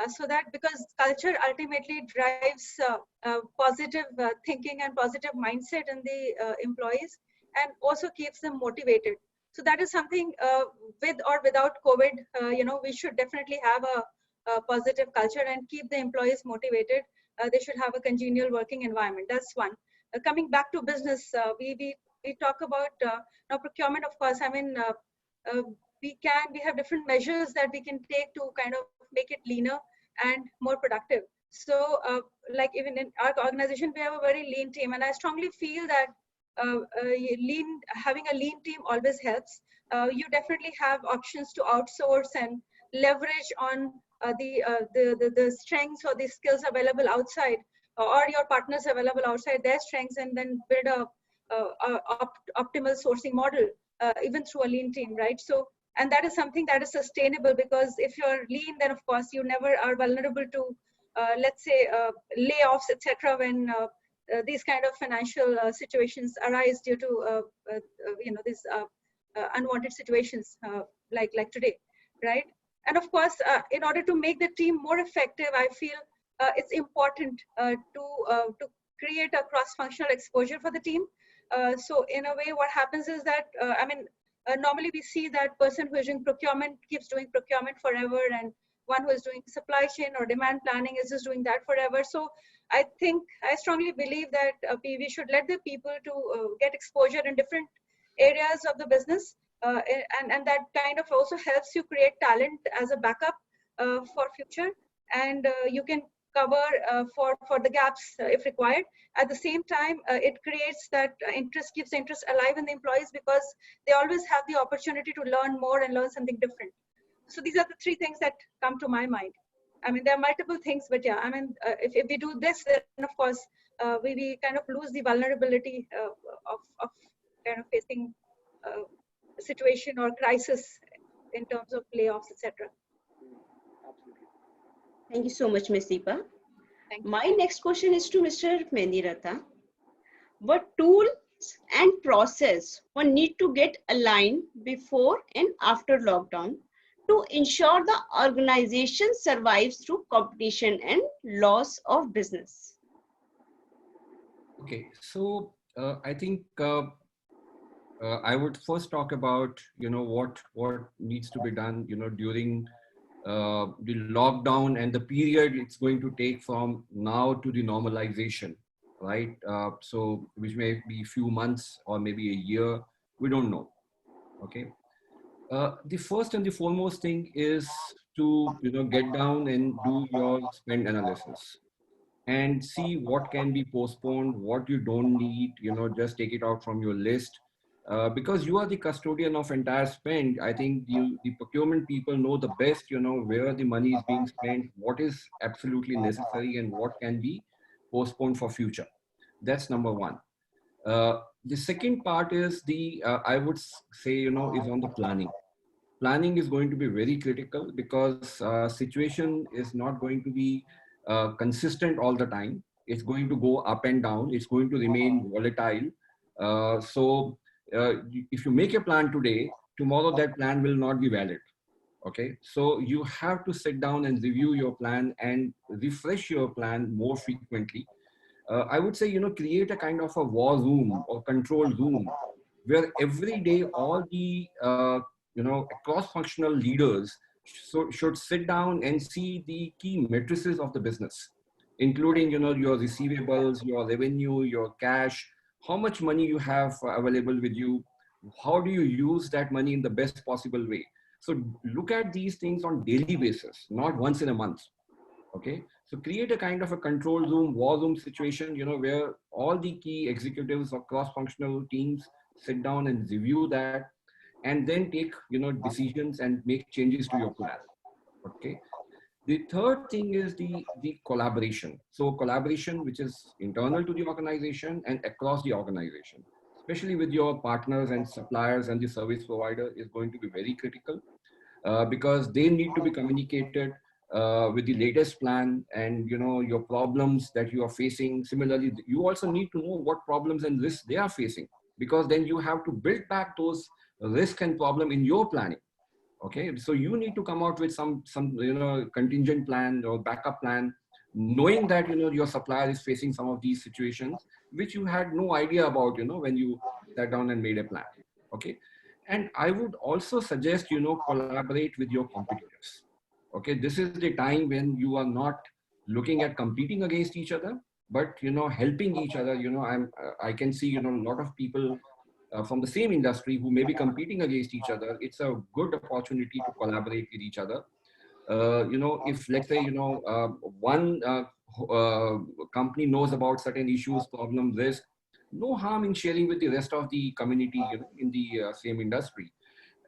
so that because culture ultimately drives positive thinking and positive mindset in the employees and also keeps them motivated. So that is something with or without COVID, we should definitely have a positive culture and keep the employees motivated. They should have a congenial working environment. That's one. Coming back to business, we talk about now procurement. Of course, I mean we have different measures that we can take to kind of make it leaner and more productive. So like even in our organization, we have a very lean team, and I strongly feel that having a lean team always helps. You definitely have options to outsource and leverage on the strengths or the skills available outside, or your partners available outside their strengths, and then build a optimal sourcing model even through a lean team, right? So, and that is something that is sustainable, because if you're lean, then of course you never are vulnerable to let's say layoffs, etc., when these kind of financial situations arise due to these unwanted situations like today, right? And of course, in order to make the team more effective, I feel it's important to create a cross-functional exposure for the team. So in a way, what happens is that normally we see that person who is doing procurement keeps doing procurement forever, and one who is doing supply chain or demand planning is just doing that forever. So I strongly believe that we should let the people to get exposure in different areas of the business, and that kind of also helps you create talent as a backup for future, and you can cover for the gaps if required. At the same time, it creates that keeps the interest alive in the employees, because they always have the opportunity to learn more and learn something different. So these are the three things that come to my mind. I mean, there are multiple things, but yeah, I mean, if we do this, then of course, we kind of lose the vulnerability of kind of facing a situation or crisis in terms of layoffs, etc.
Thank you so much, Ms. Deepa. My next question is to Mr. Mendiratha. What tools and process one need to get aligned before and after lockdown to ensure the organization survives through competition and loss of business?
Okay, so I think I would first talk about what needs to be done during the lockdown and the period it's going to take from now to the normalization, right? So which may be few months or maybe a year, we don't know. Okay. The first and the foremost thing is to get down and do your spend analysis and see what can be postponed, what you don't need, just take it out from your list. Because you are the custodian of entire spend. I think the procurement people know the best, where the money is being spent, what is absolutely necessary and what can be postponed for future. That's number one. The second part is I would say, is on the planning. Planning is going to be very critical, because situation is not going to be consistent all the time. It's going to go up and down. It's going to remain volatile. So if you make a plan today, tomorrow that plan will not be valid. Okay, so you have to sit down and review your plan and refresh your plan more frequently. I would say, create a kind of a war room or control room where every day all the cross-functional leaders should sit down and see the key matrices of the business, including your receivables, your revenue, your cash, how much money you have available with you, how do you use that money in the best possible way. So look at these things on daily basis, not once in a month. Okay, so create a kind of a control room, war room situation, where all the key executives of cross-functional teams sit down and review that, and then take decisions and make changes to your plan. Okay. The third thing is the collaboration. So collaboration, which is internal to the organization and across the organization, especially with your partners and suppliers and the service provider, is going to be very critical, because they need to be communicated with the latest plan and your problems that you are facing. Similarly, you also need to know what problems and risks they are facing, because then you have to build back those risk and problem in your planning. Okay, so you need to come out with some contingent plan or backup plan, knowing that your supplier is facing some of these situations which you had no idea about when you sat down and made a plan. Okay, and I would also suggest collaborate with your competitors. Okay, this is the time when you are not looking at competing against each other, but helping each other. I can see a lot of people from the same industry who may be competing against each other. It's a good opportunity to collaborate with each other. If let's say one company knows about certain issues, problems, risk, no harm in sharing with the rest of the community in the same industry.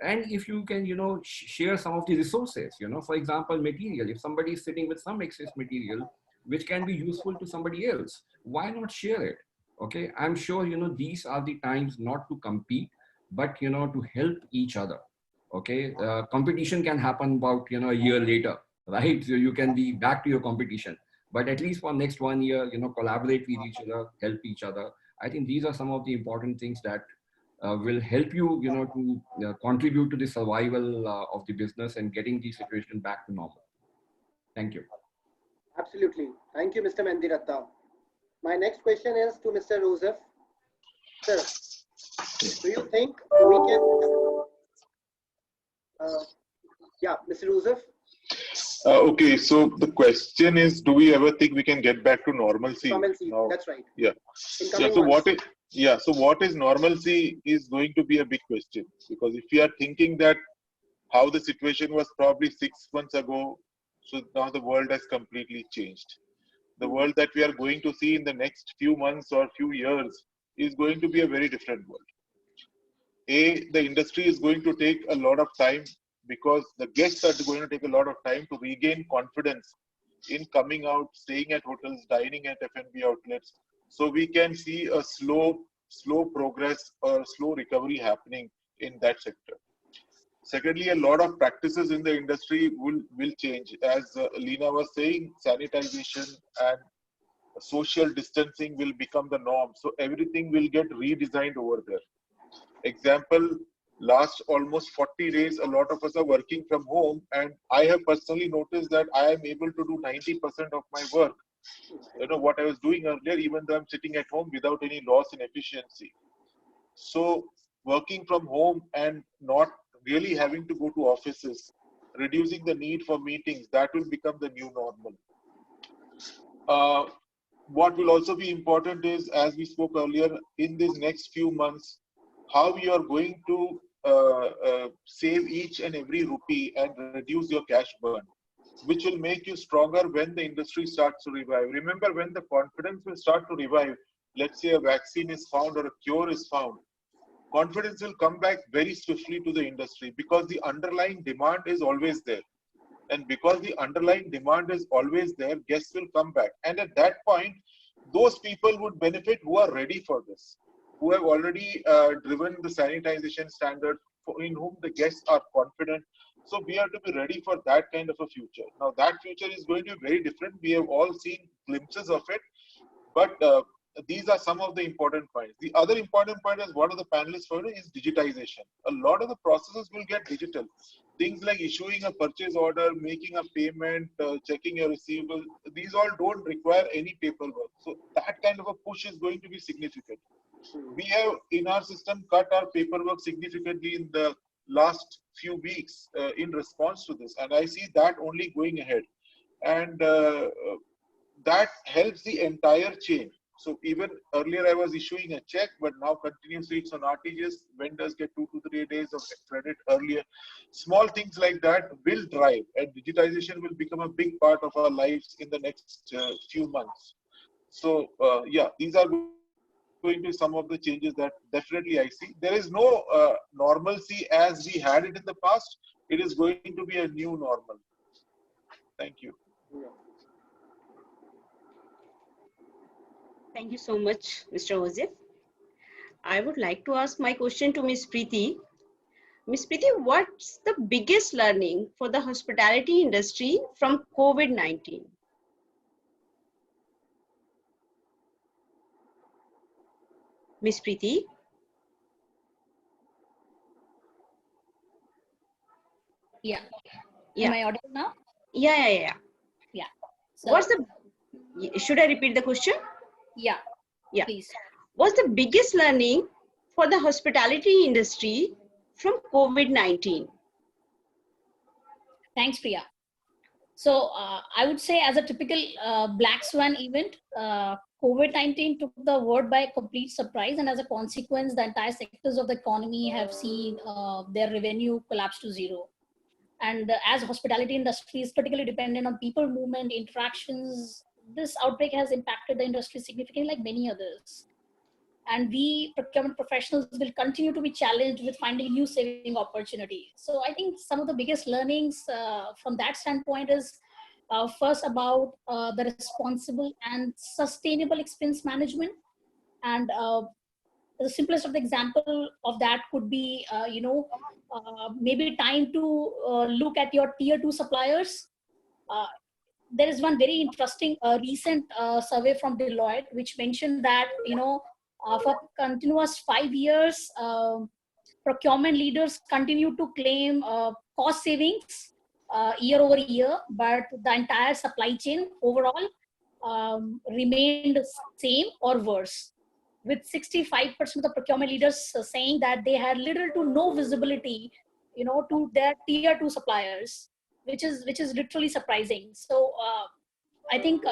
And if you can share some of the resources, for example, material. If somebody is sitting with some excess material which can be useful to somebody else, why not share it? Okay, I'm sure these are the times not to compete, but to help each other. Okay, competition can happen about a year later, right? So you can be back to your competition, but at least for next 1 year, collaborate with each other, help each other. I think these are some of the important things that will help you, to contribute to the survival of the business and getting the situation back to normal. Thank you.
Absolutely. Thank you, Mr. Mendiratta. My next question is to Mr. Joseph. Sir, do you think we can... yeah, Mr. Joseph.
Okay, so the question is, do we ever think we can get back to normalcy?
Normalcy,
now?
that's right.
Yeah. So what is normalcy is going to be a big question, because if we are thinking that how the situation was probably 6 months ago, so now the world has completely changed. The world that we are going to see in the next few months or few years is going to be a very different world. The industry is going to take a lot of time, because the guests are going to take a lot of time to regain confidence in coming out, staying at hotels, dining at F&B outlets. So we can see a slow progress or slow recovery happening in that sector. Secondly, a lot of practices in the industry will change. As Leena was saying, sanitization and social distancing will become the norm. So everything will get redesigned over there. Example, last almost 40 days, a lot of us are working from home, and I have personally noticed that I am able to do 90% of my work, what I was doing earlier, even though I'm sitting at home without any loss in efficiency. So working from home and not really having to go to offices, reducing the need for meetings, that will become the new normal. What will also be important is, as we spoke earlier, in these next few months, how you are going to save each and every rupee and reduce your cash burn, which will make you stronger when the industry starts to revive. Remember, when the confidence will start to revive, let's say a vaccine is found or a cure is found, confidence will come back very swiftly to the industry, because the underlying demand is always there. And because the underlying demand is always there, guests will come back. And at that point, those people would benefit who are ready for this, who have already driven the sanitization standard, in whom the guests are confident. So we have to be ready for that kind of a future. Now that future is going to be very different. We have all seen glimpses of it, but these are some of the important points. The other important point, as one of the panelists heard, is digitization. A lot of the processes will get digital. Things like issuing a purchase order, making a payment, checking your receivables, these all don't require any paperwork. So that kind of a push is going to be significant. We have in our system cut our paperwork significantly in the last few weeks in response to this, and I see that only going ahead, and that helps the entire chain. So even earlier I was issuing a check, but now continuously it's on RTGS. Vendors get 2 to 3 days of credit earlier. Small things like that will drive, and digitization will become a big part of our lives in the next few months. So yeah, these are going to be some of the changes that definitely I see. There is no normalcy as we had it in the past. It is going to be a new normal. Thank you.
Thank you so much, Mr. Joseph. I would like to ask my question to Ms. Preeti. Ms. Preeti, what's the biggest learning for the hospitality industry from COVID-19? Ms. Preeti?
Yeah.
Yeah.
Am I audible now?
Yeah.
So,
What's the, should I repeat the question?
yeah.
Yeah.
Please.
What's the biggest learning for the hospitality industry from COVID-19?
Thanks, Priya. So I would say, as a typical black swan event, COVID-19 took the world by complete surprise, and as a consequence, the entire sectors of the economy have seen their revenue collapse to zero. And as hospitality industry is particularly dependent on people movement, interactions, this outbreak has impacted the industry significantly, like many others. And we procurement professionals will continue to be challenged with finding new saving opportunities. So I think some of the biggest learnings from that standpoint is first about the responsible and sustainable expense management. And the simplest of the example of that could be, maybe time to look at your tier 2 suppliers. Uh, there is one very interesting recent survey from Deloitte which mentioned that for continuous 5 years, procurement leaders continue to claim cost savings year over year, but the entire supply chain overall remained same or worse, with 65% of the procurement leaders saying that they had little to no visibility, to their tier 2 suppliers, which is literally surprising. So I think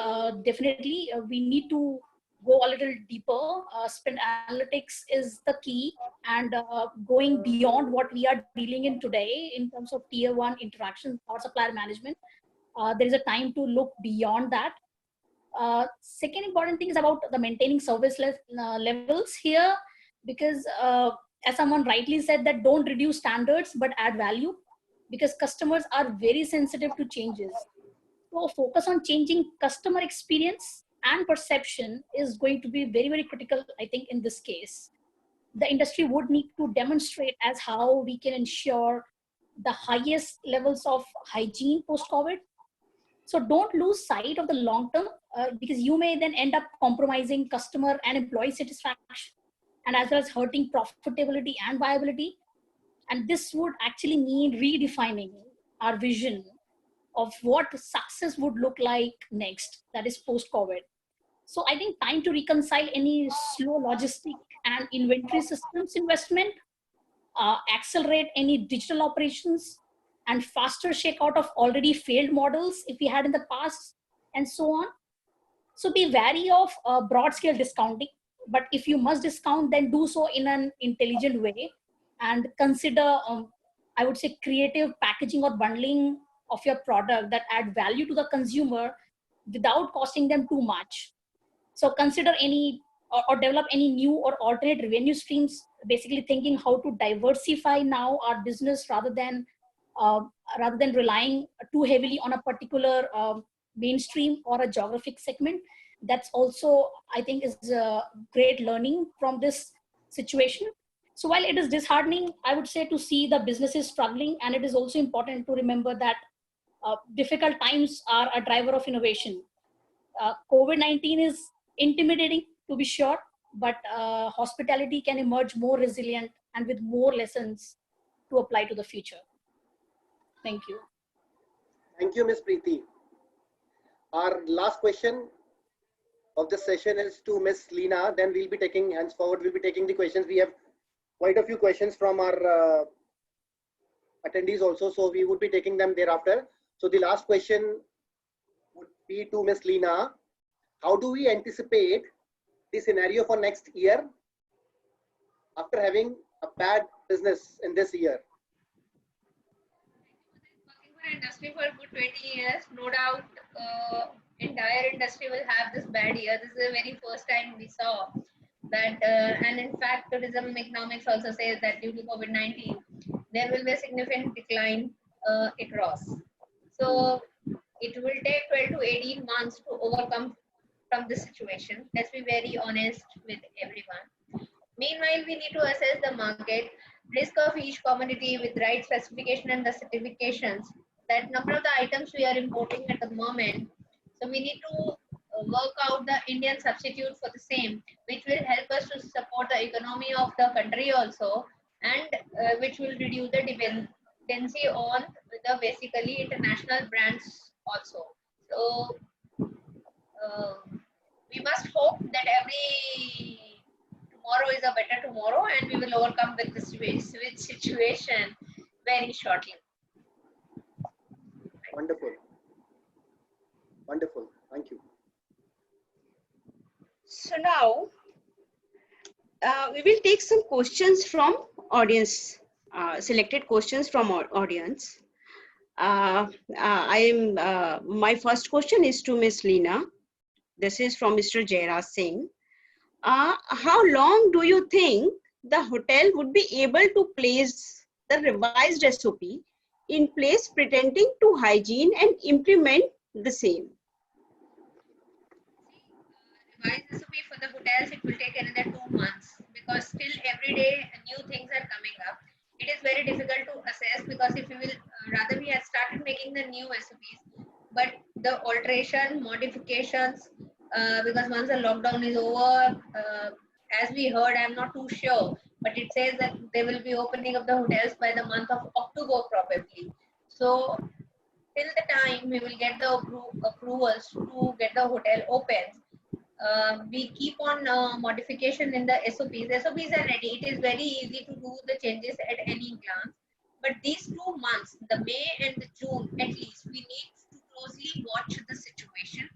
definitely we need to go a little deeper. Spend analytics is the key, and going beyond what we are dealing in today in terms of tier 1 interactions or supplier management. There is a time to look beyond that. Second important thing is about the maintaining service levels here, because as someone rightly said, that don't reduce standards but add value, because customers are very sensitive to changes. So focus on changing customer experience and perception is going to be very, very critical, I think, in this case. The industry would need to demonstrate as how we can ensure the highest levels of hygiene post-COVID. So don't lose sight of the long term, because you may then end up compromising customer and employee satisfaction, and as well as hurting profitability and viability. And this would actually mean redefining our vision of what success would look like next, that is post-COVID. So I think time to reconcile any slow logistic and inventory systems investment, accelerate any digital operations, and faster shake out of already failed models if we had in the past, and so on. So be wary of broad scale discounting, but if you must discount, then do so in an intelligent way, and consider, I would say, creative packaging or bundling of your product that add value to the consumer without costing them too much. So consider any or develop any new or alternate revenue streams, basically thinking how to diversify now our business rather than relying too heavily on a particular mainstream or a geographic segment. That's also, I think, is a great learning from this situation. So while it is disheartening, I would say, to see the businesses struggling, and it is also important to remember that difficult times are a driver of innovation. COVID-19 is intimidating, to be sure, but hospitality can emerge more resilient and with more lessons to apply to the future. Thank you.
Thank you, Ms. Preeti. Our last question of the session is to Ms. Leena. Then we'll be taking, henceforward, we'll be taking the questions. We have quite a few questions from our attendees also, so we would be taking them thereafter. So the last question would be to Ms. Leena. How do we anticipate the scenario for next year after having a bad business in this year?
Working for industry for a good 20 years, no doubt entire industry will have this bad year. This is the very first time we saw that, and in fact, tourism economics also says that due to COVID-19, there will be a significant decline across. So it will take 12 to 18 months to overcome from this situation. Let's be very honest with everyone. Meanwhile, we need to assess the market, risk of each commodity with right specification and the certifications, that number of the items we are importing at the moment. So we need to work out the Indian substitute for the same, which will help us to support the economy of the country also, and which will reduce the dependency on the basically international brands also. So we must hope that every tomorrow is a better tomorrow, and we will overcome with this switch situation very shortly.
Wonderful. Wonderful. Thank you.
So now we will take some questions from audience, selected questions from audience. My first question is to Ms. Leena. This is from Mr. Jairaj Singh. How long do you think the hotel would be able to place the revised SOP in place pretending to hygiene and implement the same?
Revised SOP for the hotels, it will take another 2 months, because still every day new things are coming up. It is very difficult to assess, because if we will rather we have started making the new SOPs, but the alteration, modifications, because once the lockdown is over, as we heard, I'm not too sure, but it says that they will be opening up the hotels by the month of October probably. So till the time we will get the approvals to get the hotel open, we keep on modification in the SOPs. SOPs are ready. It is very easy to do the changes at any glance. But these 2 months, the May and the June, at least, we need to closely watch the situation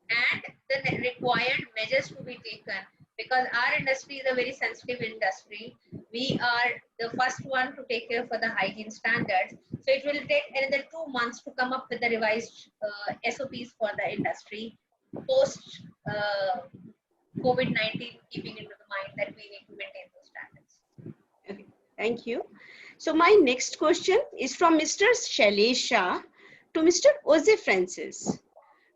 and the required measures to be taken, because our industry is a very sensitive industry. We are the first one to take care for the hygiene standards. So it will take another 2 months to come up with the revised SOPs for the industry post COVID-19, keeping into the mind that we need to maintain those standards.
Okay, thank you. So my next question is from Mr. Shailesh Shah to Mr. Jose Francis.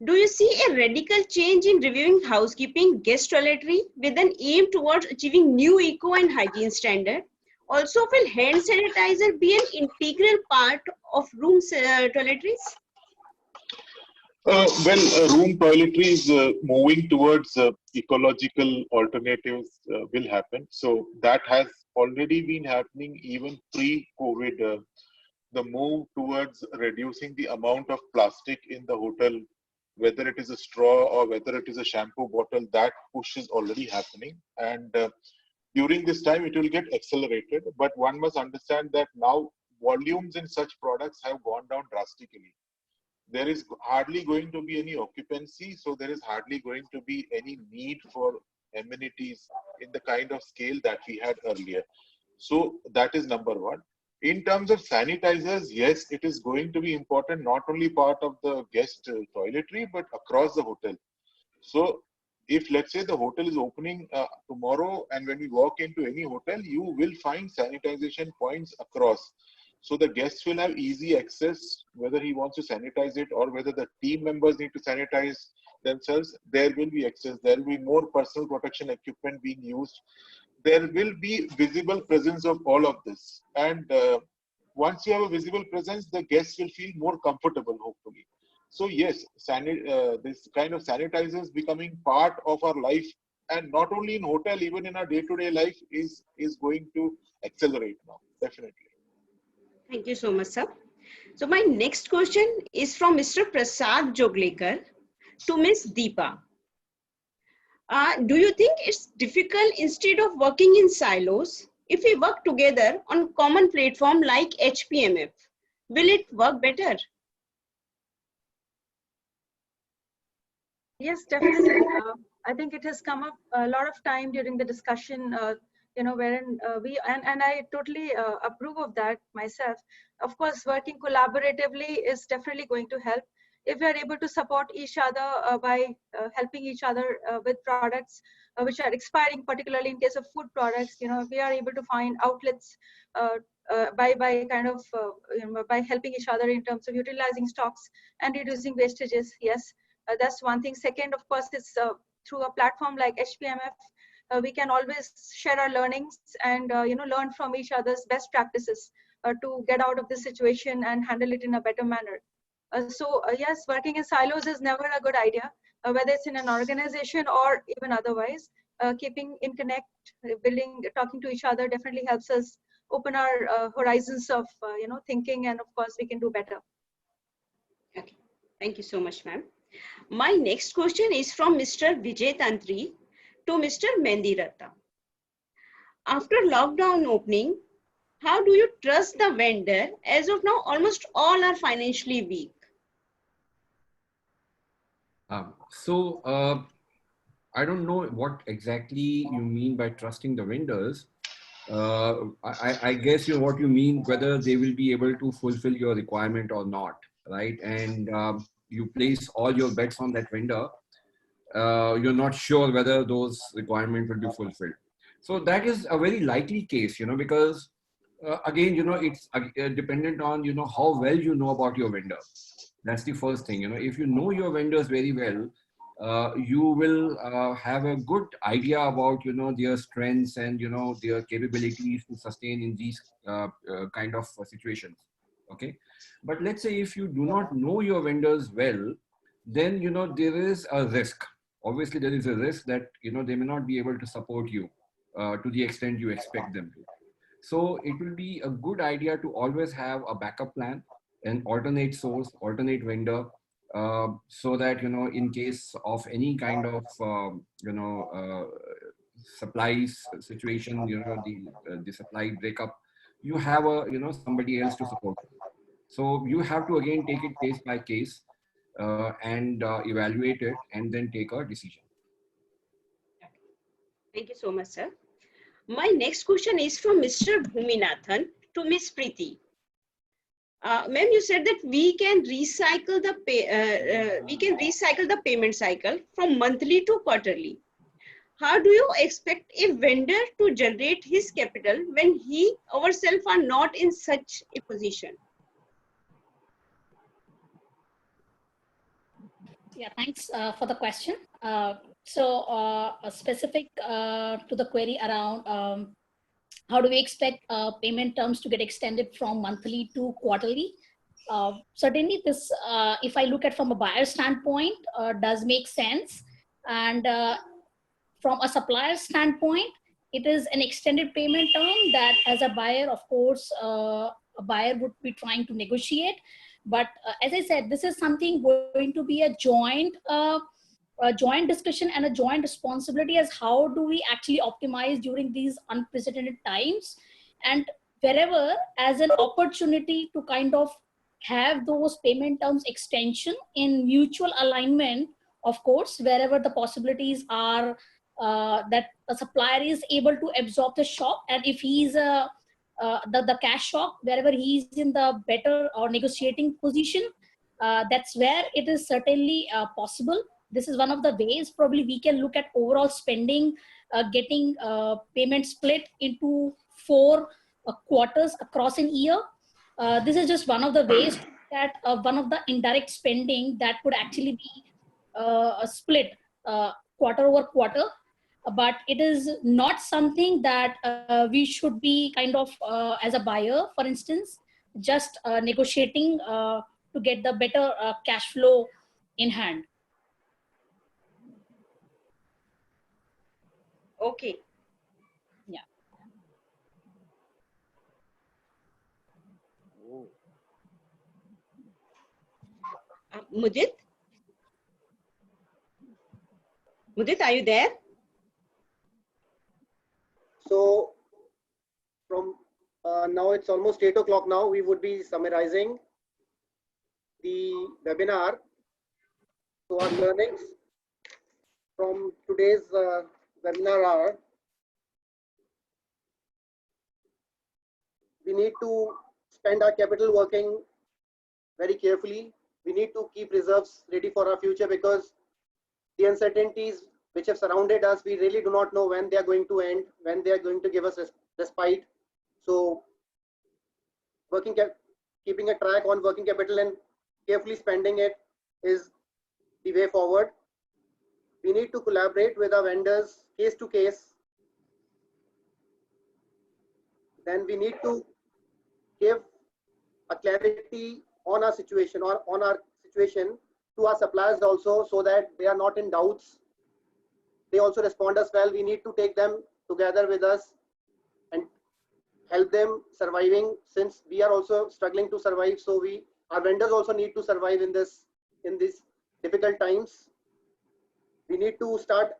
Do you see a radical change in reviewing housekeeping guest toiletry with an aim towards achieving new eco and hygiene standard? Also, will hand sanitizer be an integral part of room toiletries?
Room toiletries moving towards ecological alternatives will happen. So that has already been happening even pre-COVID. The move towards reducing the amount of plastic in the hotel, whether it is a straw or whether it is a shampoo bottle, that push is already happening. And during this time, it will get accelerated. But one must understand that now volumes in such products have gone down drastically. There is hardly going to be any occupancy, so there is hardly going to be any need for amenities in the kind of scale that we had earlier. So that is number one. In terms of sanitizers, yes, it is going to be important, not only part of the guest toiletry, but across the hotel. So if let's say the hotel is opening tomorrow, and when we walk into any hotel, you will find sanitization points across. So the guests will have easy access, whether he wants to sanitize it or whether the team members need to sanitize themselves, there will be access. There will be more personal protection equipment being used. There will be visible presence of all of this. And once you have a visible presence, the guests will feel more comfortable, hopefully. So yes, this kind of sanitizers becoming part of our life, and not only in hotel, even in our day-to-day life is going to accelerate now, definitely.
Thank you so much, sir. So my next question is from Mr. Prasad Joglekar to Ms. Deepa. Do you think it's difficult, instead of working in silos, if we work together on common platform like HPMF, will it work better?
Yes, definitely. I think it has come up a lot of time during the discussion, wherein and I totally approve of that myself. Of course, working collaboratively is definitely going to help. If we are able to support each other by helping each other with products which are expiring, particularly in case of food products, we are able to find outlets by kind of by helping each other in terms of utilizing stocks and reducing wastages. Yes, that's one thing. Second, of course, is through a platform like HPMF, we can always share our learnings and learn from each other's best practices to get out of this situation and handle it in a better manner. So yes, working in silos is never a good idea, whether it's in an organization or even otherwise. Keeping in connect, talking to each other definitely helps us open our horizons of thinking, and of course we can do better.
Okay, thank you so much, ma'am. My next question is from Mr. Vijay Tantri to Mr. Mendi Ratta. After lockdown opening, how do you trust the vendor? As of now, almost all are financially weak.
I don't know what exactly you mean by trusting the vendors. I guess what you mean, whether they will be able to fulfill your requirement or not, right? And you place all your bets on that vendor. You're not sure whether those requirements will be fulfilled. So that is a very likely case, because again, it's dependent on, how well you know about your vendor. That's the first thing. If you know your vendors very well, you will have a good idea about, their strengths and, their capabilities to sustain in these kind of situations. Okay. But let's say if you do not know your vendors well, then, there is a risk. Obviously, there is a risk that, they may not be able to support you to the extent you expect them to. So it will be a good idea to always have a backup plan, an alternate source, alternate vendor, so that, in case of any kind of, supplies situation, the supply breakup, you have somebody else to support you. So you have to again take it case by case and evaluate it and then take a decision.
Thank you so much, sir. My next question is from Mr. Bhuminathan to Ms. Preeti. Ma'am, you said that we can recycle the payment cycle from monthly to quarterly. How do you expect a vendor to generate his capital when he ourselves are not in such a position?
Yeah, thanks for the question. Specific to the query around how do we expect payment terms to get extended from monthly to quarterly? Certainly this, if I look at from a buyer standpoint, does make sense. And from a supplier standpoint, it is an extended payment term that as a buyer, of course, a buyer would be trying to negotiate. But as I said, this is something going to be a joint discussion and a joint responsibility as how do we actually optimize during these unprecedented times, and wherever as an opportunity to kind of have those payment terms extension in mutual alignment, of course, wherever the possibilities are that a supplier is able to absorb the shock, and if he's the cash shock, wherever he's in the better or negotiating position, that's where it is certainly possible. This is one of the ways probably we can look at overall spending, getting payment split into 4 quarters across an year. This is just one of the ways that one of the indirect spending that could actually be split quarter over quarter. But it is not something that we should be kind of as a buyer, for instance, just negotiating to get the better cash flow in hand.
Okay.
Yeah.
Mudit, are you there?
So from now it's almost 8 o'clock now. We would be summarizing the webinar. So our learnings from today's webinar are: we need to spend our capital working very carefully. We need to keep reserves ready for our future, because the uncertainties which have surrounded us, we really do not know when they are going to end, when they are going to give us respite. So keeping a track on working capital and carefully spending it is the way forward. We need to collaborate with our vendors case to case. Then we need to give a clarity on our situation or on our situation to our suppliers also, so that they are not in doubts. They also respond us well. We need to take them together with us and help them surviving, since we are also struggling to survive. So our vendors also need to survive in these difficult times. We need to start,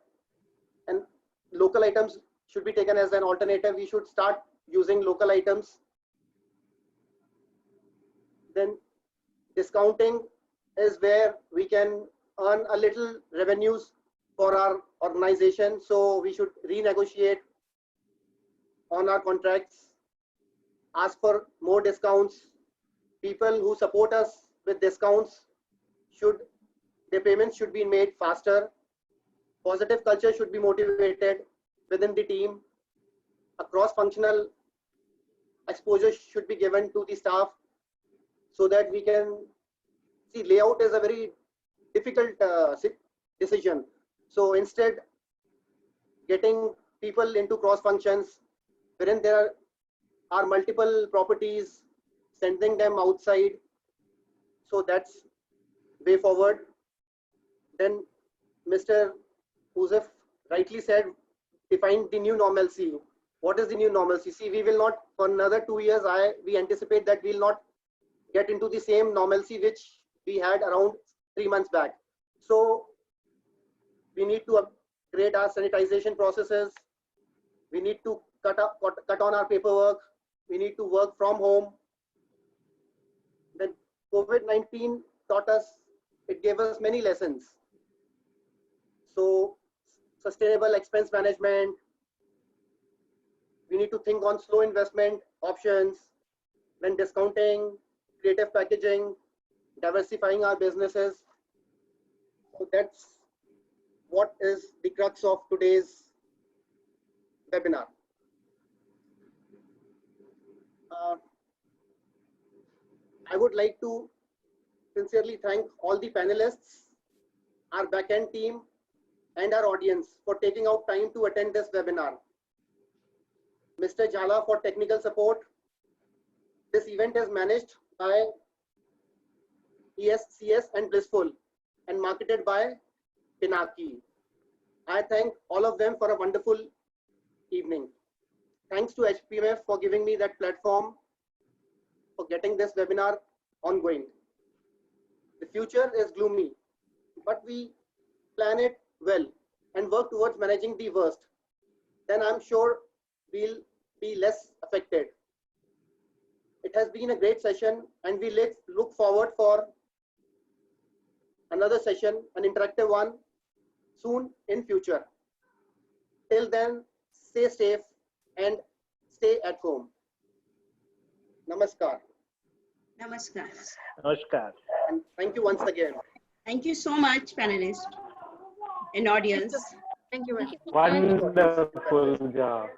and local items should be taken as an alternative. We should start using local items. Then discounting is where we can earn a little revenues for our organization. So we should renegotiate on our contracts, ask for more discounts. People who support us with discounts, their payments should be made faster. Positive culture should be motivated within the team. A cross-functional exposure should be given to the staff so that we can see, layout is a very difficult decision. So instead, getting people into cross functions wherein there are multiple properties, sending them outside. So that's way forward. Then Mr. Yusuf rightly said, define the new normalcy. What is the new normalcy? See, we will not, for another 2 years, we anticipate that we will not get into the same normalcy which we had around 3 months back. So we need to upgrade our sanitization processes. We need to cut on our paperwork. We need to work from home. Then COVID-19 taught us, it gave us many lessons. So sustainable expense management. We need to think on slow investment options, then discounting, creative packaging, diversifying our businesses. So that's what is the crux of today's webinar. I would like to sincerely thank all the panelists, our backend team, and our audience for taking out time to attend this webinar. Mr. Jhala for technical support. This event is managed by ESCS and Blissful and marketed by Pinaki. I thank all of them for a wonderful evening. Thanks to HPMF for giving me that platform for getting this webinar ongoing. The future is gloomy, but we plan it well and work towards managing the worst. Then I'm sure we'll be less affected. It has been a great session, and we look forward for another session, an interactive one, soon in future. Till then, stay safe and stay at home. Namaskar.
Namaskar.
Namaskar.
And thank you once again.
Thank you so much, panelists and audience.
Thank you.
Wonderful job.